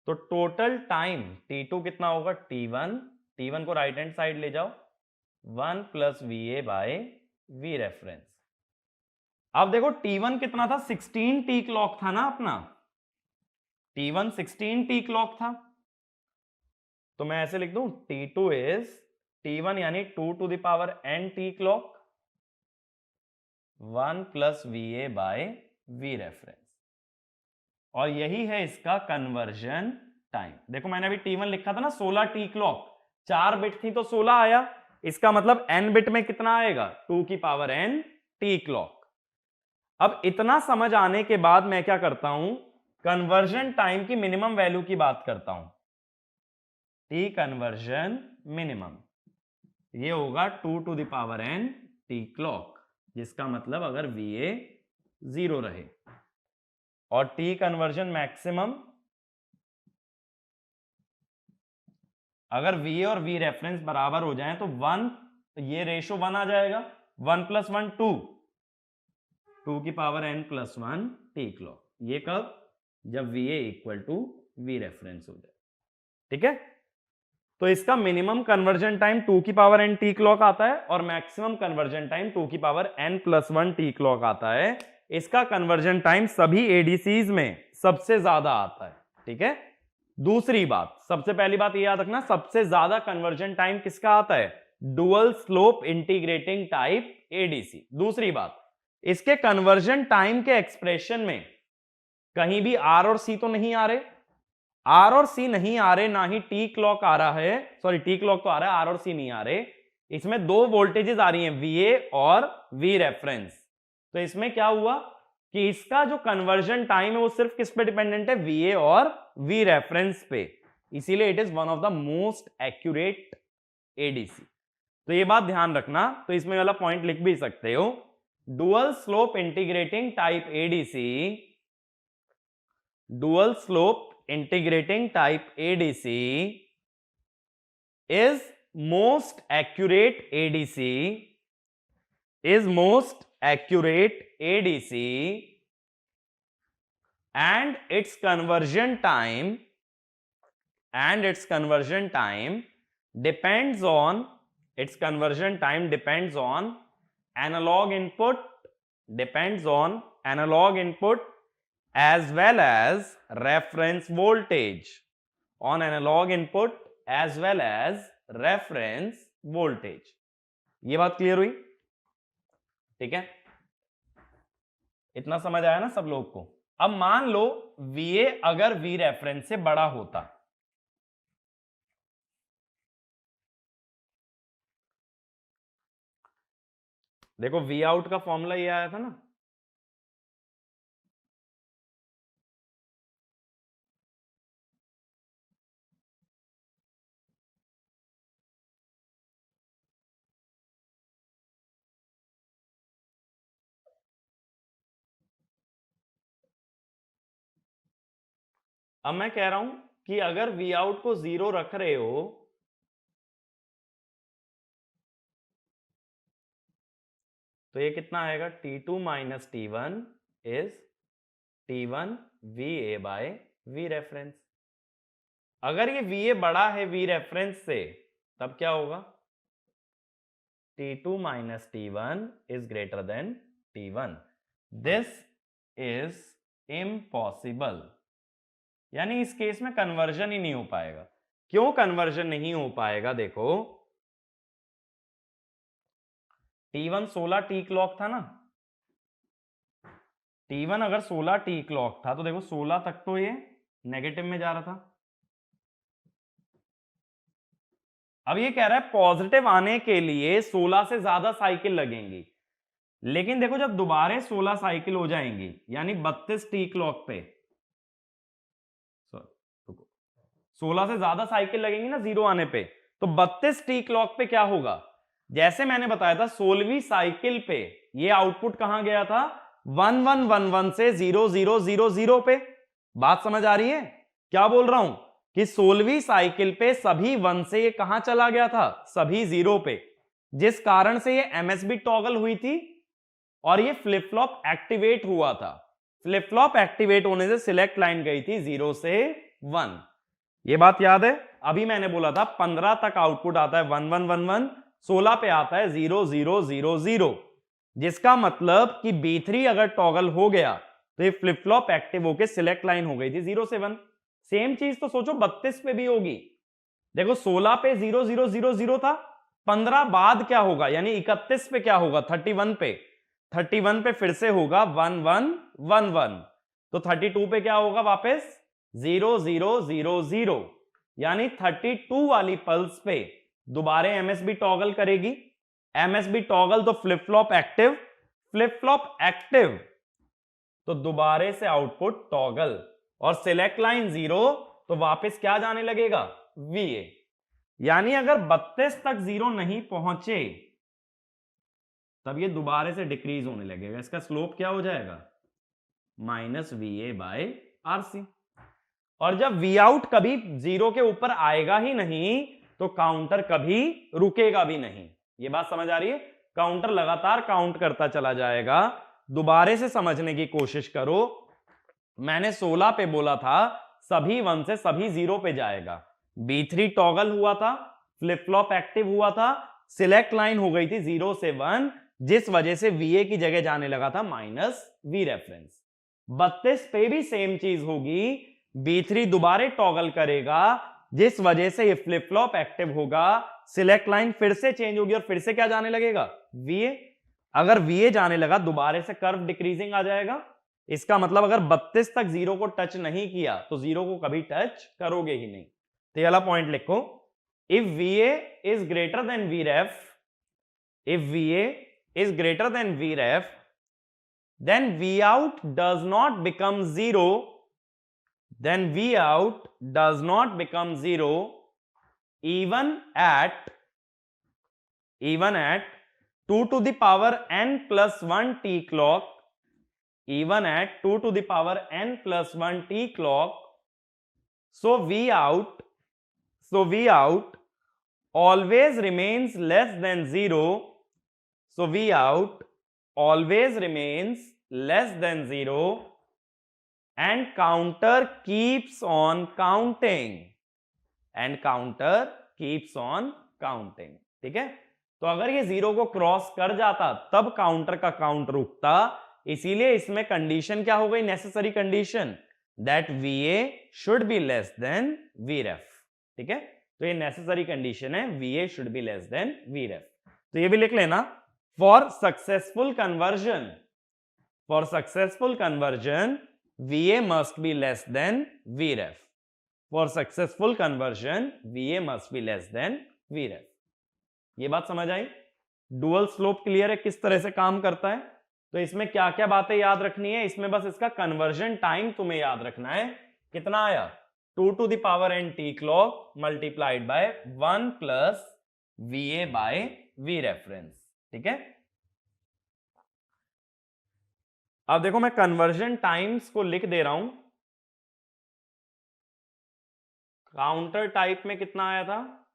तो टोटल टाइम T2 कितना होगा, T1 को राइट हैंड साइड ले जाओ, 1 plus V A by V reference. अब देखो T1 कितना था, 16 टी क्लॉक था ना अपना, T1 16 टी क्लॉक था, तो मैं ऐसे लिख दूं T2 इज T1 यानी 2 to the power n T clock 1 plus V A by V reference. और यही है इसका कन्वर्जन टाइम। देखो मैंने अभी T1 लिखा था ना, 16 टी क्लॉक, 4 बिट थी तो 16 आया, इसका मतलब n बिट में कितना आएगा, 2 की पावर n टी क्लॉक। अब इतना समझ आने के बाद मैं क्या करता हूं, कन्वर्जन टाइम की मिनिमम वैल्यू की बात करता हूं। टी कन्वर्जन मिनिमम ये होगा 2 to the power n T clock, जिसका मतलब अगर VA 0 रहे, और टी कन्वर्जन मैक्सिमम अगर VA और V रेफरेंस बराबर हो जाएं तो 1, ये रेशो 1 आ जाएगा, 1 + 1 2, 2 की पावर n + 1 टी क्लॉक। ये कब, जब VA = V रेफरेंस हो जाए। ठीक है, तो इसका मिनिमम कन्वर्जन टाइम 2 की पावर n टी क्लॉक आता है और मैक्सिमम कन्वर्जन टाइम 2 की पावर n + 1 टी क्लॉक आता है। इसका कन्वर्जन टाइम सभी एडीसीज में सबसे ज्यादा आता है। ठीक है, दूसरी बात, सबसे पहली बात ये याद रखना, सबसे ज्यादा कन्वर्जन टाइम किसका आता है, dual slope integrating type ADC. दूसरी बात, इसके कन्वर्जन टाइम के एक्सप्रेशन में कहीं भी आर और सी तो नहीं आ रहे, आर और सी नहीं आ रहे, ना ही टी क्लॉक आ रहा है, सॉरी टी क्लॉक तो आ रहा है, आर और सी नहीं आ रहे। इसमें दो वोल्टेजेस आ रही हैं, वीए और वी रेफरेंस। तो इसमें क्या हुआ कि इसका जो कन्वर्जन टाइम है वो सिर्फ किस पे डिपेंडेंट है, वीए और वी रेफरेंस पे, इसीलिए it is one of the most accurate ADC. तो ये बात ध्यान रखना, तो इसमें वाला पॉइंट लिख भी सकते हो, dual slope integrating type ADC, dual slope integrating type ADC is most accurate ADC, is most accurate ADC, and its conversion time depends on, its conversion time depends on analog input, depends on analog input as well as reference voltage, on analog input as well as reference voltage। ये बात clear हुई? ठीक है, इतना समझ आया ना सब लोग को? अब मान लो VA अगर V रेफरेंस से बड़ा होता, देखो V आउट का फॉर्मूला ये आया था ना, अब मैं कह रहा हूं कि अगर V आउट को 0 रख रहे हो तो ये कितना आएगा, T2 - T1 is T1 VA by V reference. अगर ये VA बड़ा है V रेफरेंस से तब क्या होगा, T2 - T1 is greater than T1। This is impossible, यानी इस केस में कन्वर्जन ही नहीं हो पाएगा। क्यों कन्वर्जन नहीं हो पाएगा, देखो T1 16 टी क्लॉक था ना, T1 अगर 16 टी क्लॉक था तो देखो 16 तक तो ये नेगेटिव में जा रहा था। अब ये कह रहा है पॉजिटिव आने के लिए 16 से ज्यादा साइकिल लगेंगी, लेकिन देखो जब दोबारा 16 साइकिल हो जाएंगी यानी 32 टी क्लॉक पे, 16 से ज्यादा साइकिल लगेंगी ना जीरो आने पे, तो 32 टी क्लॉक पे क्या होगा, जैसे मैंने बताया था 16वीं साइकिल पे ये आउटपुट कहां गया था, 1111 से 0000 पे। बात समझ आ रही है क्या बोल रहा हूं, कि 16वीं साइकिल पे सभी 1 से ये कहां चला गया था, सभी 0 पे, जिस कारण से ये MSB टॉगल हुई थी और ये फ्लिप फ्लॉप एक्टिवेट हुआ था। फ्लिप फ्लॉप एक्टिवेट होने से सिलेक्ट लाइन गई थी 0 से 1। ये बात याद है, अभी मैंने बोला था 15 तक आउटपुट आता है 1111, 16 पे आता है 0000, जिसका मतलब कि B3 अगर टॉगल हो गया तो ये फ्लिप फ्लॉप एक्टिव होकर सिलेक्ट लाइन हो गई थी 0 से 1। सेम चीज तो सोचो 32 पे भी होगी, देखो 16 पे 0000 था, 15 बाद क्या होगा, यानी 31 पे क्या होगा, 31 पे फिर से होगा 1111, तो 32 पे क्या होगा वापस 0 0 0 0, यानी 32 वाली पल्स पे दोबारा एमएसबी टॉगल करेगी। एमएसबी टॉगल तो flip flop active, flip flop active तो दोबारे से आउटपुट टॉगल, और सिलेक्ट लाइन 0 तो वापस क्या जाने लगेगा VA। यानी अगर 32 तक 0 नहीं पहुंचे तब ये दोबारे से डिक्रीज होने लगेगा। इसका स्लोप क्या हो जाएगा -VA/RC। और जब V आउट कभी 0 के ऊपर आएगा ही नहीं तो काउंटर कभी रुकेगा भी नहीं। ये बात समझ आ रही है? काउंटर लगातार काउंट करता चला जाएगा। दोबारे से समझने की कोशिश करो। मैंने 16 पे बोला था सभी 1 से सभी 0 पे जाएगा। B3 टॉगल हुआ था, फ्लिप फ्लॉप एक्टिव हुआ था, सिलेक्ट लाइन हो गई थी 0 से 1, जिस वजह से VA की जगह जाने लगा था -V रेफरेंस। 32 पे भी सेम चीज होगी, B3 दोबारे टॉगल करेगा जिस वजह से ये फ्लिप फ्लॉप एक्टिव होगा, सिलेक्ट लाइन फिर से चेंज होगी और फिर से क्या जाने लगेगा VA। अगर VA जाने लगा दोबारे से कर्व डिक्रीजिंग आ जाएगा। इसका मतलब अगर 32 तक 0 को टच नहीं किया तो 0 को कभी टच करोगे ही नहीं। तो ये वाला पॉइंट लिखो, if VA is greater than VREF, if VA is greater than VREF, then Vout does not become 0, then Vout does not become 0 even at 2 to the power n plus 1 t clock, even at 2 to the power n plus 1 t clock. So Vout always remains less than 0. So Vout always remains less than 0 and counter keeps on counting, and counter keeps on counting। ठीक है, तो अगर ये 0 को cross कर जाता तब counter का काउंट रुकता। इसीलिए इसमें कंडीशन क्या हो गई, necessary condition, that VA should be less than VREF। ठीक है, तो ये नेसेसरी कंडीशन है, VA should be less than VREF। तो ये भी लिख लेना, for successful conversion VA must be less than VREF। For successful conversion VA must be less than VREF। ये बात समझ आई? डुअल स्लोप क्लियर है किस तरह से काम करता है? तो इसमें क्या क्या बातें याद रखनी है, इसमें बस इसका कन्वर्जन टाइम तुम्हें याद रखना है। कितना आया 2 to the power n t clock multiplied by 1 plus VA by V reference। ठीक है, अब देखो मैं कन्वर्जन टाइम्स को लिख दे रहा हूं। काउंटर टाइप में कितना आया था,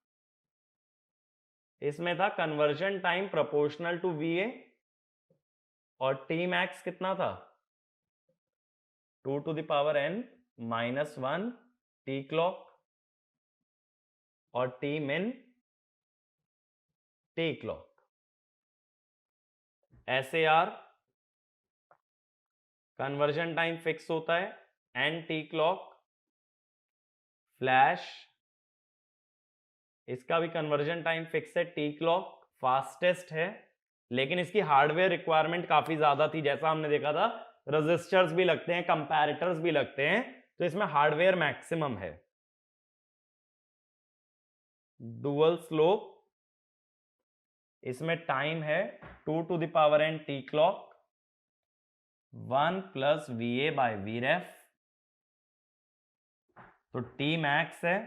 इसमें था conversion time proportional to VA और T मैक्स कितना था 2 to the power n minus 1 t clock और T min t clock। SAR conversion time fix होता है n t clock। फ्लैश इसका भी कन्वर्जन टाइम फिक्स है t clock, फास्टेस्ट है, लेकिन इसकी हार्डवेयर रिक्वायरमेंट काफी ज्यादा थी। जैसा हमने देखा था रजिस्टर्स भी लगते हैं, कंपैरेटर्स भी लगते हैं, तो इसमें हार्डवेयर मैक्सिमम है। डुअल स्लोप इसमें टाइम है 2 to the power n t clock 1 plus VA by VREF, तो T मैक्स है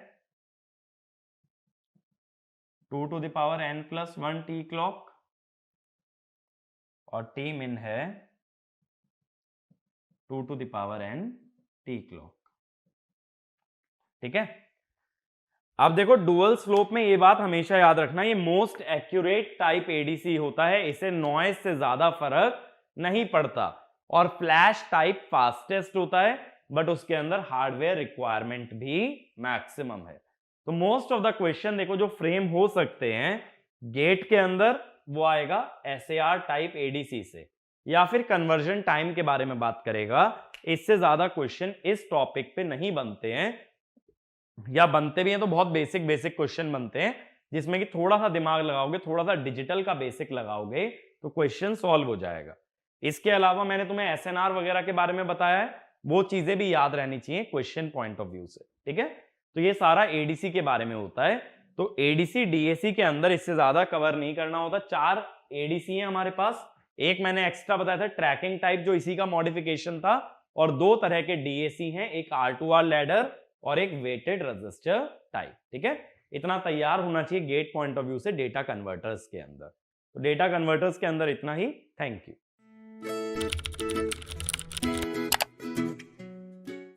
2 to the power n plus 1 t clock और T min है 2 to the power n t clock। ठीक है, अब देखो डुअल स्लोप में ये बात हमेशा याद रखना, ये मोस्ट एक्यूरेट टाइप ADC होता है, इसे नॉइज से ज्यादा फर्क नहीं पड़ता। और फ्लैश टाइप फास्टेस्ट होता है बट उसके अंदर हार्डवेयर रिक्वायरमेंट भी मैक्सिमम है। तो मोस्ट ऑफ द क्वेश्चन देखो जो फ्रेम हो सकते हैं गेट के अंदर वो आएगा SAR टाइप ADC से, या फिर कन्वर्जन टाइम के बारे में बात करेगा। इससे ज्यादा क्वेश्चन इस टॉपिक पे नहीं बनते हैं, या बनते भी हैं तो बहुत बेसिक क्वेश्चन बनते हैं जिसमें कि थोड़ा सा दिमाग लगाओगे, थोड़ा सा डिजिटल का बेसिक लगाओगे तो क्वेश्चन सॉल्व हो जाएगा। इसके अलावा मैंने तुम्हें SNR वगैरह के बारे में बताया है, वो चीजें भी याद रहनी चाहिए क्वेश्चन पॉइंट ऑफ व्यू से, ठीक है। तो ये सारा एडीसी के बारे में होता है। तो एडीसी डीएसी के अंदर इससे ज्यादा कवर नहीं करना होता। 4 एडीसी है हमारे पास। एक मैंने एक्स्ट्रा बताया था ट्रैकिंग टाइप, जो इसी का मॉडिफिकेशन था, और 2 तरह के डीएसी हैं, एक R2R लैडर और एक वेटेड रजिस्टर टाइप, ठीक है। इतना तैयार होना चाहिए गेट पॉइंट ऑफ व्यू से डेटा कन्वर्टर्स के अंदर। तो डेटा कन्वर्टर्स के अंदर इतना ही। Thank you.